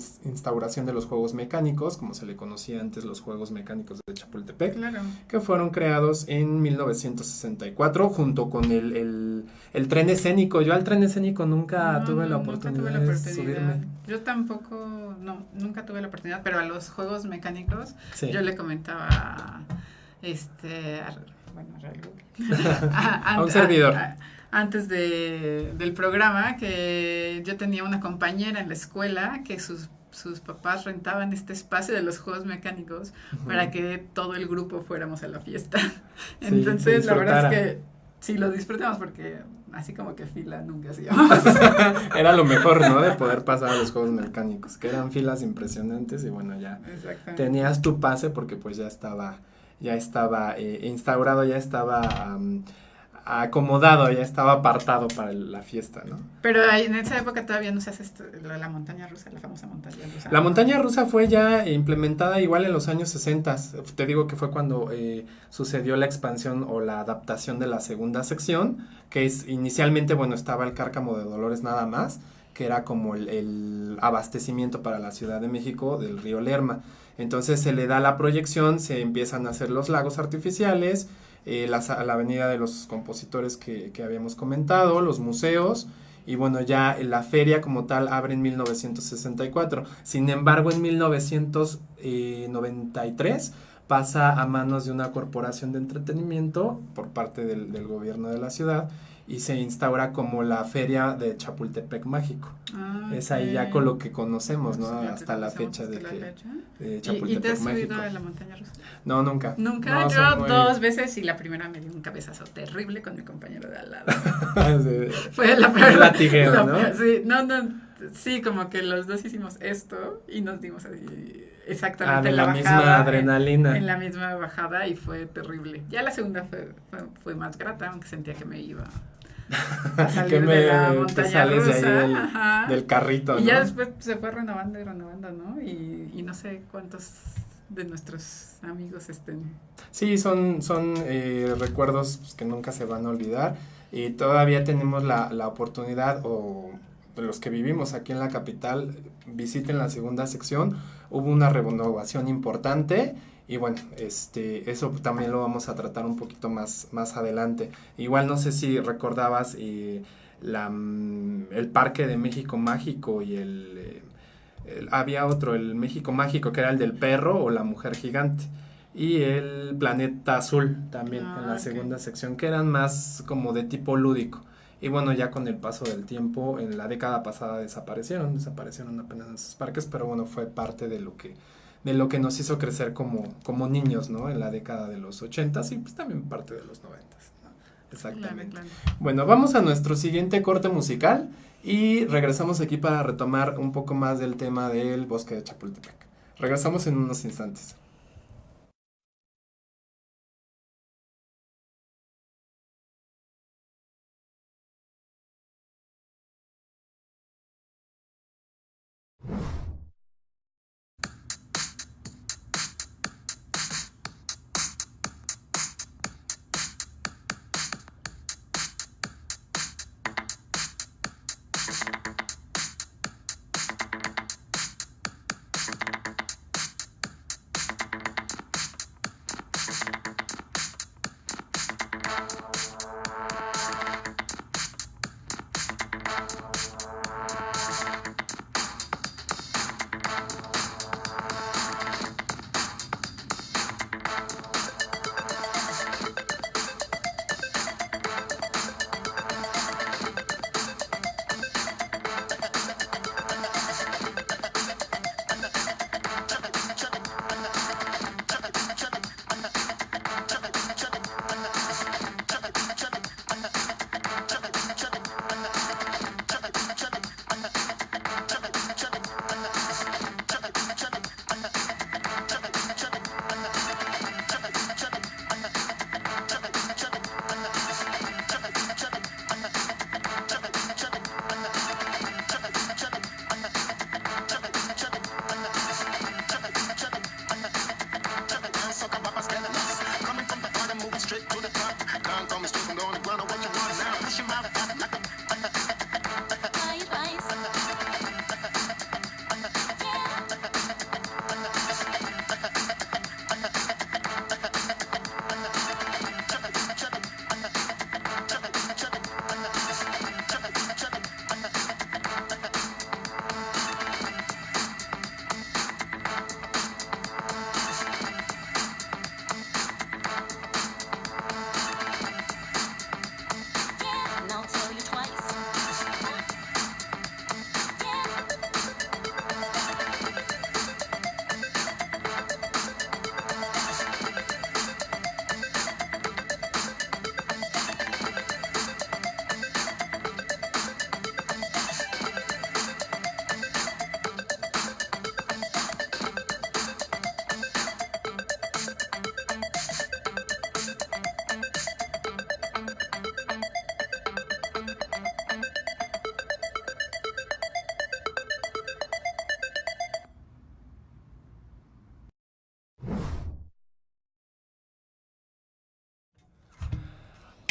de los juegos mecánicos, como se le conocía antes los juegos mecánicos de Chapultepec, Claro. que fueron creados en 1964 junto con el tren escénico. Yo al tren escénico nunca No, tuve la nunca tuve oportunidad la de oportunidad. subirme. Yo tampoco, no, nunca tuve la oportunidad, pero a los juegos mecánicos Sí. yo le comentaba, bueno, a Raúl, A un servidor. antes del programa que yo tenía una compañera en la escuela que sus papás rentaban este espacio de los juegos mecánicos para que todo el grupo fuéramos a la fiesta. Sí, se Entonces, la verdad es disfrutara. que sí lo disfrutamos porque así como que fila nunca hacíamos. Era lo mejor, ¿no? De poder pasar a los juegos mecánicos, que eran filas impresionantes y bueno, ya Exactamente. tenías tu pase porque pues ya estaba instaurado, ya estaba acomodado, ya estaba apartado para la fiesta, ¿no? Pero en esa época todavía no se hace la montaña rusa, la famosa montaña rusa. La ¿No? montaña rusa fue ya implementada igual en los años 60. Te digo que fue cuando sucedió la expansión o la adaptación de la segunda sección, que es inicialmente, bueno, estaba el Cárcamo de Dolores nada más, que era como el abastecimiento para la Ciudad de México del río Lerma. Entonces se le da la proyección, se empiezan a hacer los lagos artificiales, la avenida de los compositores que habíamos comentado, los museos, y bueno, ya la feria como tal abre en 1964. Sin embargo, en 1993 pasa a manos de una corporación de entretenimiento por parte del gobierno de la ciudad y se instaura como la feria de Chapultepec Mágico. Ah, Es ahí ya con ok. lo que conocemos, ¿no? Pues lo que Hasta la conocemos fecha de hasta la que fecha. ¿Y te Chapultepec has subido Mágico. a la montaña rusa? No, nunca. Nunca, No, yo soy muy... dos veces y la primera me dio un cabezazo terrible con mi compañero de al lado. Sí, Fue la un peor. latigueo, ¿no? Sí, no, sí, como que los dos hicimos esto y nos dimos así exactamente de en la misma bajada, adrenalina. en la misma bajada, y fue terrible. Ya la segunda fue más grata, aunque sentía que me iba a Que salir de la te montaña sales de ahí rusa, ajá. del carrito, Y ya ¿no? después se fue renovando y renovando, ¿no? Y no sé cuántos de nuestros amigos estén. Sí, son recuerdos pues, que nunca se van a olvidar y todavía tenemos la oportunidad o los que vivimos aquí en la capital visiten la segunda sección. Hubo una renovación importante y bueno, eso también lo vamos a tratar un poquito más adelante. Igual no sé si recordabas el Parque de México Mágico y había otro, el México Mágico, que era el del perro o la mujer gigante. Y el Planeta Azul también en la Ah, ok. segunda sección, que eran más como de tipo lúdico. Y bueno, ya con el paso del tiempo, en la década pasada desaparecieron apenas esos parques, pero bueno, fue parte de lo que nos hizo crecer como niños, ¿no? En la década de los 80s y pues también parte de los 90s, ¿no? Claro, Exactamente. claro. Bueno, vamos a nuestro siguiente corte musical y regresamos aquí para retomar un poco más del tema del bosque de Chapultepec. Regresamos en unos instantes.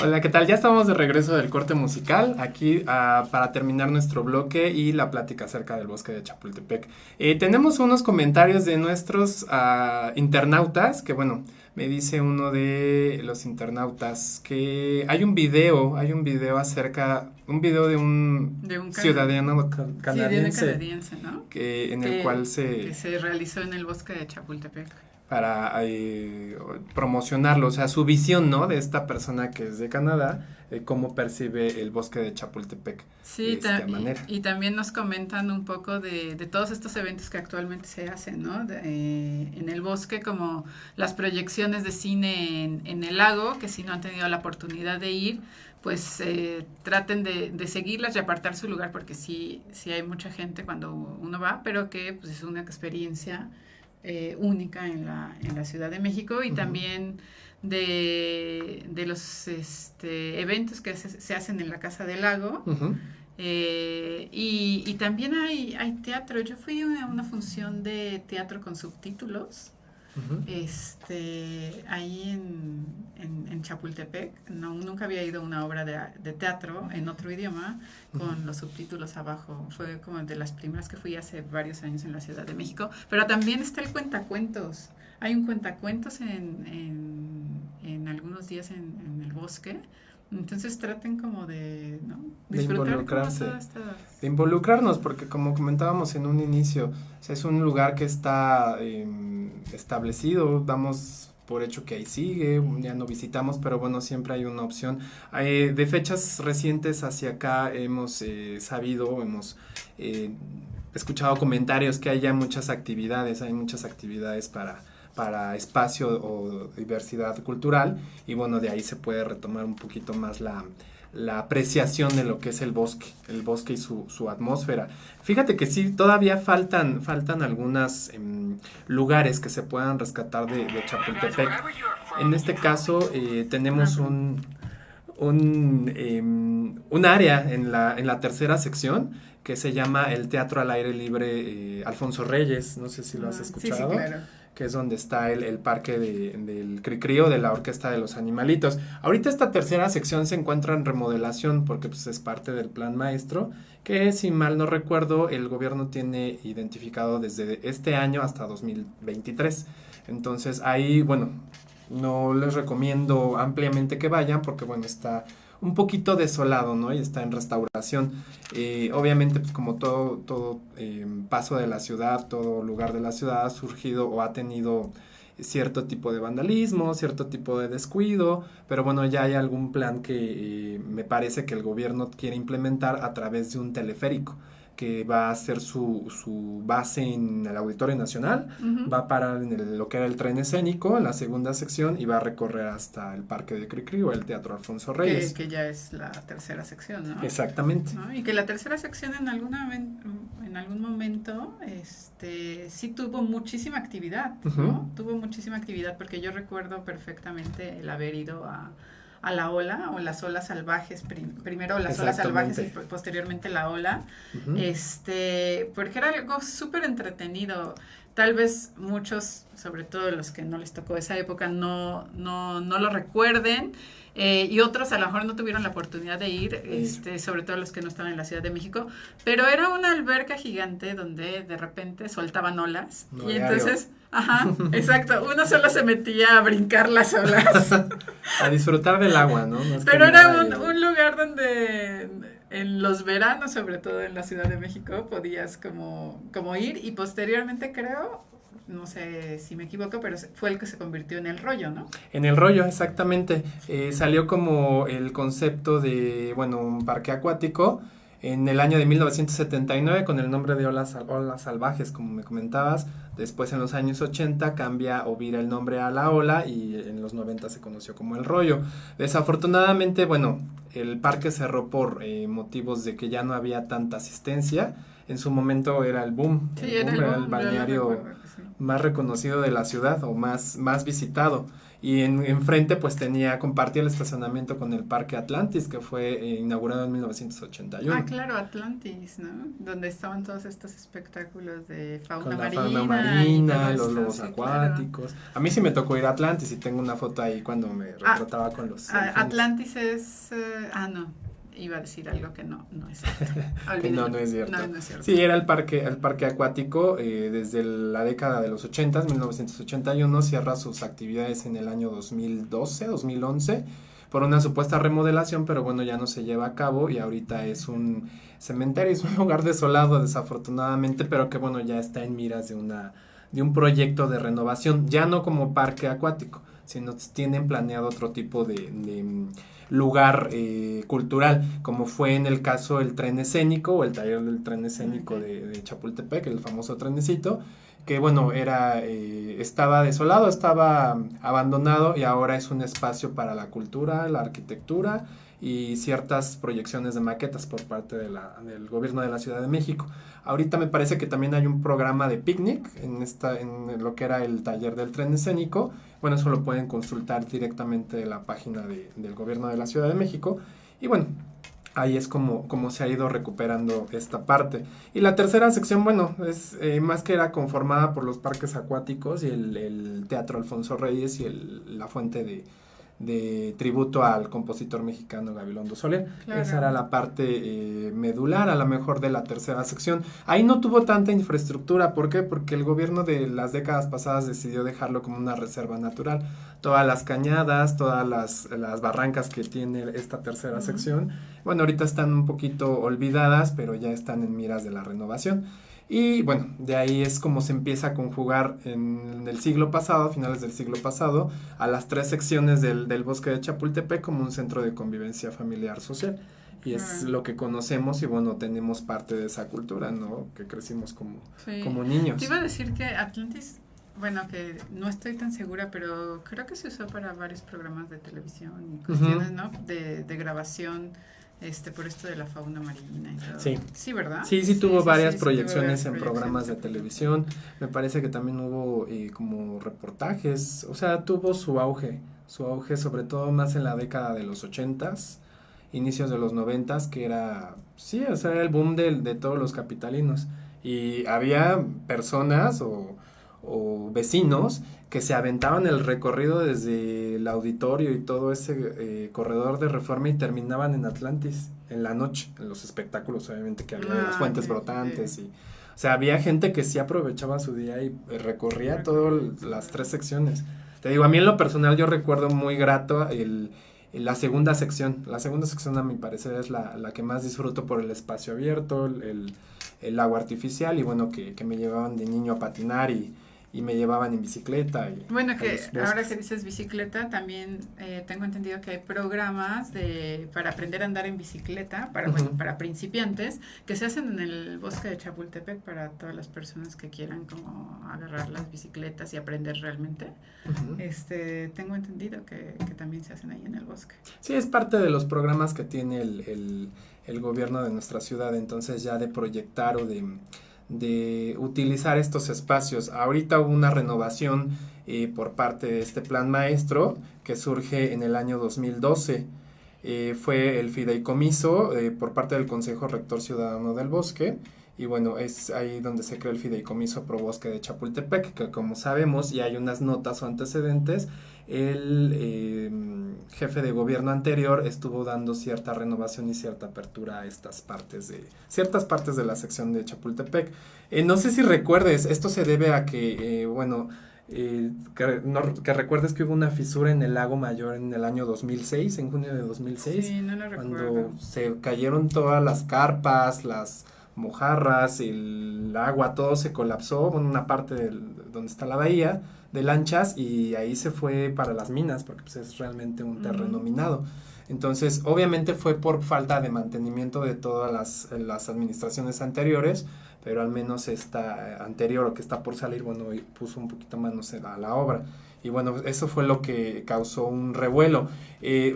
Hola, ¿qué tal? Ya estamos de regreso del corte musical, aquí para terminar nuestro bloque y la plática acerca del bosque de Chapultepec. Tenemos unos comentarios de nuestros internautas, que bueno, me dice uno de los internautas que un video de un De un ciudadano sí, de una canadiense canadiense, ¿no? en el cual Que se realizó en el bosque de Chapultepec. para promocionarlo, o sea, su visión, ¿no? De esta persona que es de Canadá, cómo percibe el bosque de Chapultepec Sí, a manera. y también nos comentan un poco de todos estos eventos que actualmente se hacen, ¿no? En el bosque, como las proyecciones de cine en el lago, que si no han tenido la oportunidad de ir, pues traten de seguirlas y apartar su lugar, porque sí hay mucha gente cuando uno va, pero que pues, es una experiencia única en la Ciudad de México, y también de los eventos que se hacen en la Casa del Lago. Y también hay teatro. Yo fui a una función de teatro con subtítulos ahí en Chapultepec. Nunca había ido a una obra de teatro en otro idioma con los subtítulos abajo. Fue como de las primeras que fui hace varios años en la Ciudad de México. Pero también está el cuentacuentos. Hay un cuentacuentos en algunos días en el bosque. Entonces traten como de, ¿no?, disfrutar, de involucrarse, de involucrarnos, involucrarnos, porque como comentábamos en un inicio, o sea, es un lugar que está establecido, damos por hecho que ahí sigue, ya no visitamos, pero bueno, siempre hay una opción. De fechas recientes hacia acá hemos sabido, hemos escuchado comentarios que hay ya muchas actividades, para espacio o diversidad cultural, y bueno, de ahí se puede retomar un poquito más la apreciación de lo que es el bosque y su atmósfera. Fíjate que sí, todavía faltan algunos lugares que se puedan rescatar de Chapultepec. En este caso tenemos un área en la tercera sección que se llama el Teatro al Aire Libre Alfonso Reyes, no sé si lo has escuchado. Sí, claro. Que es donde está el parque del Cricrío, de la Orquesta de los Animalitos. Ahorita esta tercera sección se encuentra en remodelación porque pues, es parte del plan maestro, que si mal no recuerdo, el gobierno tiene identificado desde este año hasta 2023. Entonces ahí, bueno, no les recomiendo ampliamente que vayan porque, bueno, está un poquito desolado, ¿no? Y está en restauración. Obviamente, pues como todo paso de la ciudad, todo lugar de la ciudad ha surgido o ha tenido cierto tipo de vandalismo, cierto tipo de descuido, pero bueno, ya hay algún plan que me parece que el gobierno quiere implementar a través de un teleférico que va a ser su base en el Auditorio Nacional, va a parar en lo que era el tren escénico, en la segunda sección, y va a recorrer hasta el Parque de Cricri o el Teatro Alfonso Reyes. Que ya es la tercera sección, ¿no? Exactamente. ¿No? Y que la tercera sección en algún momento sí tuvo muchísima actividad, ¿no? Tuvo muchísima actividad porque yo recuerdo perfectamente el haber ido a la ola o las olas salvajes, primero las olas salvajes y posteriormente la ola, porque era algo súper entretenido. Tal vez muchos, sobre todo los que no les tocó esa época, no lo recuerden, y otros a lo mejor no tuvieron la oportunidad de ir, sobre todo los que no estaban en la Ciudad de México, pero era una alberca gigante donde de repente soltaban olas, y entonces, exacto, uno solo se metía a brincar las olas. A disfrutar del agua, ¿no? Pero era un lugar donde en los veranos, sobre todo en la Ciudad de México, podías como ir, y posteriormente creo, no sé si me equivoco, pero fue el que se convirtió en El Rollo, ¿no? En El Rollo, exactamente. Salió como el concepto de, bueno, un parque acuático en el año de 1979 con el nombre de Olas Salvajes, como me comentabas. Después en los años 80 cambia o vira el nombre a La Ola y en los 90 se conoció como El Rollo. Desafortunadamente, bueno, el parque cerró por motivos de que ya no había tanta asistencia. En su momento era el boom, sí, era el balneario más reconocido de la ciudad o más visitado. Y enfrente pues compartía el estacionamiento con el Parque Atlantis, que fue inaugurado en 1981. Ah, claro, Atlantis, ¿no? Donde estaban todos estos espectáculos de fauna marina, los lobos acuáticos. Claro. A mí sí me tocó ir a Atlantis y tengo una foto ahí cuando me retrataba con los... Atlantis es... no. Iba a decir algo que no es cierto. Que no es cierto. No es cierto. Sí, era el parque acuático desde la década de los 80, 1981, cierra sus actividades en el año 2012, 2011, por una supuesta remodelación, pero bueno, ya no se lleva a cabo y ahorita es un cementerio, es un lugar desolado desafortunadamente, pero que bueno, ya está en miras de un proyecto de renovación, ya no como parque acuático, sino tienen planeado otro tipo de lugar cultural, como fue en el caso del tren escénico o el taller del tren escénico de Chapultepec, el famoso trenecito, que bueno, estaba desolado, estaba abandonado y ahora es un espacio para la cultura, la arquitectura y ciertas proyecciones de maquetas por parte del gobierno de la Ciudad de México. Ahorita me parece que también hay un programa de picnic en lo que era el taller del tren escénico. Bueno, eso lo pueden consultar directamente en la página del gobierno de la Ciudad de México. Y bueno, ahí es como se ha ido recuperando esta parte. Y la tercera sección, bueno, es más que era conformada por los parques acuáticos y el Teatro Alfonso Reyes y la fuente de tributo al compositor mexicano Gabilondo Soler. Claro. Esa era la parte medular, a lo mejor, de la tercera sección. Ahí no tuvo tanta infraestructura. ¿Por qué? Porque el gobierno de las décadas pasadas decidió dejarlo como una reserva natural. Todas las cañadas, todas las barrancas que tiene esta tercera sección, bueno, ahorita están un poquito olvidadas, pero ya están en miras de la renovación. Y bueno, de ahí es como se empieza a conjugar en el siglo pasado, finales del siglo pasado, a las 3 secciones del bosque de Chapultepec como un centro de convivencia familiar social. Y es lo que conocemos y bueno, tenemos parte de esa cultura, ¿no? Que crecimos como niños. Te iba a decir que Atlantis, bueno, que no estoy tan segura, pero creo que se usó para varios programas de televisión y cuestiones, ¿no? De grabación. Por esto de la fauna marina y todo. Sí, ¿verdad? Sí, tuvo varias proyecciones en programas de televisión. Me parece que también hubo como reportajes, o sea, tuvo su auge sobre todo más en la década de los 80s, inicios de los 90s, que era, sí, o sea, era el boom de todos los capitalinos. Y había personas o vecinos que se aventaban el recorrido desde el auditorio y todo ese corredor de Reforma y terminaban en Atlantis en la noche, en los espectáculos obviamente que había de las fuentes brotantes y, o sea, había gente que sí aprovechaba su día y recorría todas las 3 secciones. Te digo, a mí en lo personal yo recuerdo muy grato la segunda sección. La segunda sección, a mi parecer, es la que más disfruto por el espacio abierto, el agua artificial y bueno, que me llevaban de niño a patinar y me llevaban en bicicleta. Bueno, que ahora que dices bicicleta, también tengo entendido que hay programas para aprender a andar en bicicleta, para principiantes, que se hacen en el bosque de Chapultepec para todas las personas que quieran como agarrar las bicicletas y aprender realmente. Tengo entendido que también se hacen ahí en el bosque. Sí, es parte de los programas que tiene el gobierno de nuestra ciudad, entonces ya de proyectar o de utilizar estos espacios. Ahorita hubo una renovación por parte de este plan maestro que surge en el año 2012. Fue el fideicomiso por parte del Consejo Rector Ciudadano del Bosque. Y bueno, es ahí donde se creó el Fideicomiso Pro Bosque de Chapultepec, que como sabemos, y hay unas notas o antecedentes, el jefe de gobierno anterior estuvo dando cierta renovación y cierta apertura a ciertas partes de la sección de Chapultepec. No sé si recuerdes, esto se debe a que, que recuerdes que hubo una fisura en el Lago Mayor en el año 2006, en junio de 2006. Sí, no lo recuerdo. Cuando se cayeron todas las carpas, las mojarras, el agua, todo se colapsó, una parte donde está la bahía de lanchas y ahí se fue para las minas porque pues, es realmente un terreno minado. Entonces, obviamente fue por falta de mantenimiento de todas las administraciones anteriores, pero al menos esta anterior o que está por salir, bueno, puso un poquito manos a la obra. Y bueno, eso fue lo que causó un revuelo.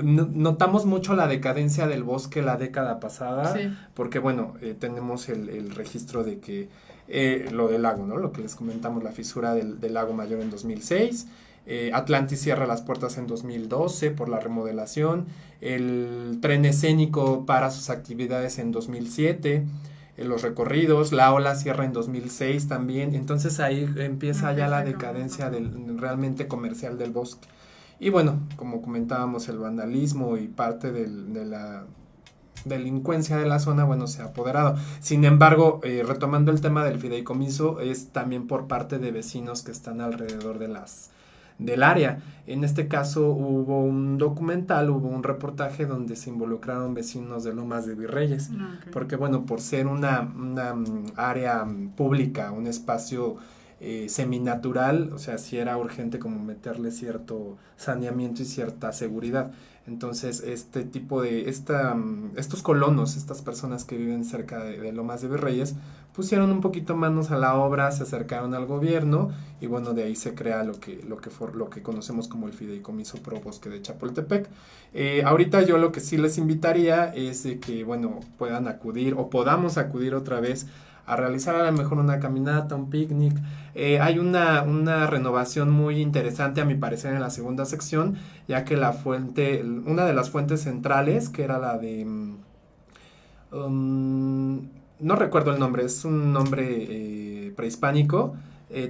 Notamos mucho la decadencia del bosque la década pasada, sí. Porque bueno, tenemos el registro de que lo del lago, ¿no? Lo que les comentamos, la fisura del lago Mayor en 2006. Atlantis cierra las puertas en 2012 por la remodelación. El tren escénico para sus actividades en 2007. Los recorridos, la ola cierra en 2006 también, entonces ahí empieza ya la decadencia realmente comercial del bosque. Y bueno, como comentábamos, el vandalismo y parte de la delincuencia de la zona, bueno, se ha apoderado. Sin embargo, retomando el tema del fideicomiso, es también por parte de vecinos que están alrededor del área. En este caso hubo un documental, hubo un reportaje donde se involucraron vecinos de Lomas de Virreyes, porque bueno, por ser una área pública, un espacio seminatural, o sea, sí era urgente como meterle cierto saneamiento y cierta seguridad. Entonces, estos colonos, estas personas que viven cerca de Lomas de Virreyes, pusieron un poquito manos a la obra, se acercaron al gobierno y bueno, de ahí se crea lo que conocemos como el Fideicomiso Pro Bosque de Chapultepec. Ahorita yo lo que sí les invitaría es de que, bueno, puedan acudir o podamos acudir otra vez a realizar a lo mejor una caminata, un picnic. Hay una renovación muy interesante a mi parecer en la segunda sección, ya que una de las fuentes centrales, que era la de... no recuerdo el nombre, es un nombre prehispánico,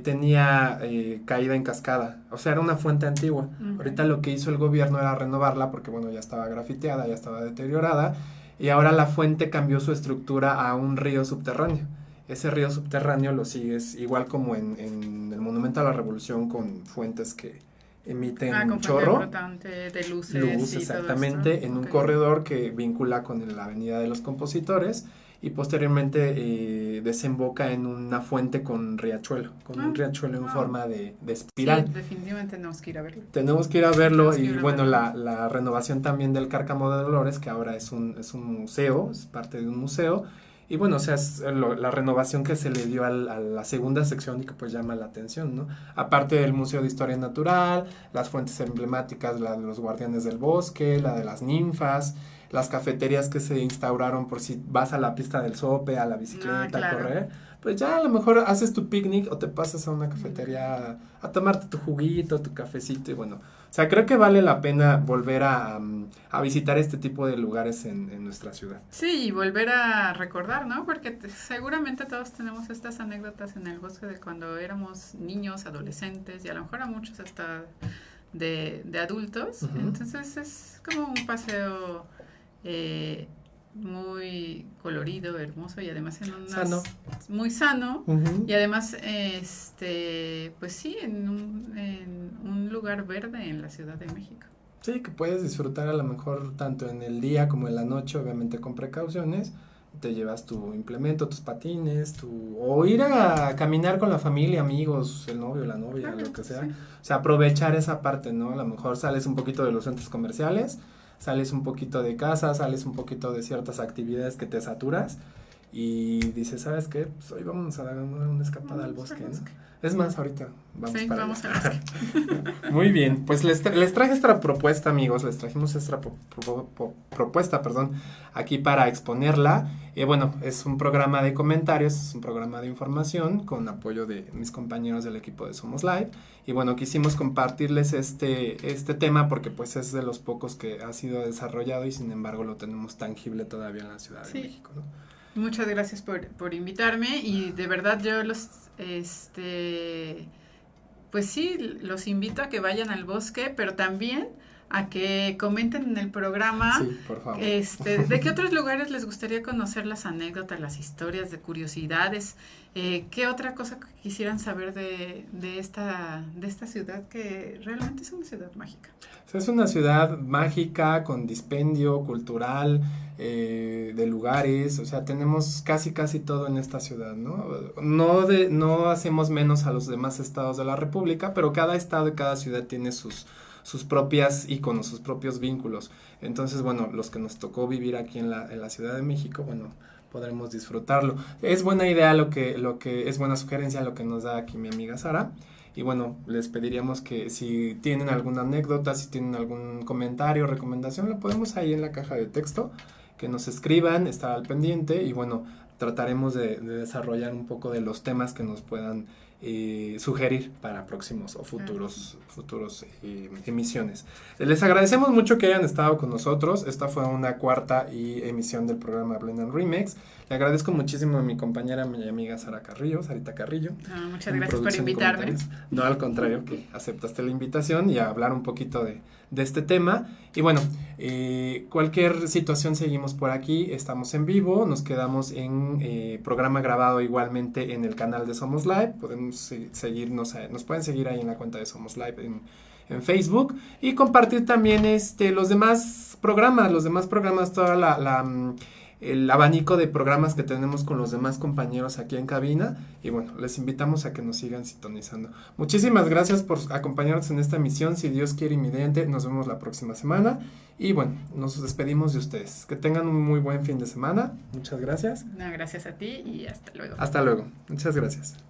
tenía caída en cascada, o sea, era una fuente antigua. Ahorita lo que hizo el gobierno era renovarla porque, bueno, ya estaba grafiteada, ya estaba deteriorada, y ahora la fuente cambió su estructura a un río subterráneo. Ese río subterráneo lo sigues igual como en el Monumento a la Revolución, con fuentes que emiten con chorro. De luces Luz, y exactamente, todo esto. en un corredor que vincula con la Avenida de los Compositores y posteriormente desemboca en una fuente con riachuelo, con un riachuelo en forma de espiral. Sí, definitivamente tenemos que ir a verlo. Tenemos que ir a verlo y bueno, la renovación también del Cárcamo de Dolores, que ahora es un museo, es parte de un museo. Y bueno, o sea, es la renovación que se le dio a la segunda sección y que pues llama la atención, ¿no? Aparte del Museo de Historia Natural, las fuentes emblemáticas, la de los guardianes del bosque, la de las ninfas, las cafeterías que se instauraron por si vas a la pista del sope, a la bicicleta, a correr, pues ya a lo mejor haces tu picnic o te pasas a una cafetería a tomarte tu juguito, tu cafecito y bueno, o sea, creo que vale la pena volver a visitar este tipo de lugares en nuestra ciudad. Sí, y volver a recordar, ¿no? Porque seguramente todos tenemos estas anécdotas en el bosque de cuando éramos niños, adolescentes y a lo mejor a muchos hasta de adultos. Entonces es como un paseo muy colorido, hermoso y además muy sano y además pues sí, en un lugar verde en la Ciudad de México. Sí, que puedes disfrutar a lo mejor tanto en el día como en la noche, obviamente con precauciones. Te llevas tu implemento, tus patines, o ir a caminar con la familia, amigos, el novio, la novia, lo que sea. Sí. O sea, aprovechar esa parte, ¿no? A lo mejor sales un poquito de los centros comerciales, sales un poquito de casa, sales un poquito de ciertas actividades que te saturas y dices, ¿sabes qué? Pues hoy vamos a dar una escapada al bosque, ¿no? Es más, ahorita vamos para allá. Muy bien, pues les traje esta propuesta, amigos, les trajimos esta propuesta, aquí para exponerla. Bueno, es un programa de comentarios, es un programa de información con apoyo de mis compañeros del equipo de Somos Live. Y bueno, quisimos compartirles este tema porque pues es de los pocos que ha sido desarrollado y sin embargo lo tenemos tangible todavía en la Ciudad de México, ¿no? Muchas gracias por invitarme y de verdad yo pues sí, los invito a que vayan al bosque, pero también a que comenten en el programa por favor. De qué otros lugares les gustaría conocer, las anécdotas, las historias, de curiosidades, qué otra cosa quisieran saber de esta ciudad que realmente es una ciudad mágica. Es una ciudad mágica con dispendio cultural, de lugares, o sea, tenemos casi todo en esta ciudad, ¿no? No hacemos menos a los demás estados de la República, pero cada estado y cada ciudad tiene sus propias íconos, sus propios vínculos. Entonces, bueno, los que nos tocó vivir aquí en la Ciudad de México, bueno, podremos disfrutarlo. Es buena idea lo que es buena sugerencia lo que nos da aquí mi amiga Sara. Y bueno, les pediríamos que si tienen alguna anécdota, si tienen algún comentario o recomendación, lo podemos ahí en la caja de texto, que nos escriban, estar al pendiente y bueno, trataremos de desarrollar un poco de los temas que nos puedan sugerir para próximos o futuros emisiones. Les agradecemos mucho que hayan estado con nosotros. Esta fue una cuarta emisión del programa Blend and Remix. Le agradezco muchísimo a mi compañera, mi amiga Sarita Carrillo. Muchas gracias por invitarme. No, al contrario, que aceptaste la invitación y a hablar un poquito de este tema. Y bueno, cualquier situación seguimos por aquí, estamos en vivo, nos quedamos en programa grabado igualmente en el canal de Somos Live. Podemos seguirnos, nos pueden seguir ahí en la cuenta de Somos Live en Facebook y compartir también los demás programas, toda el abanico de programas que tenemos con los demás compañeros aquí en cabina. Y bueno, les invitamos a que nos sigan sintonizando. Muchísimas gracias por acompañarnos en esta emisión. Si Dios quiere y mediante, nos vemos la próxima semana. Y bueno, nos despedimos de ustedes. Que tengan un muy buen fin de semana. Muchas gracias. No, gracias a ti y hasta luego. Hasta luego. Muchas gracias.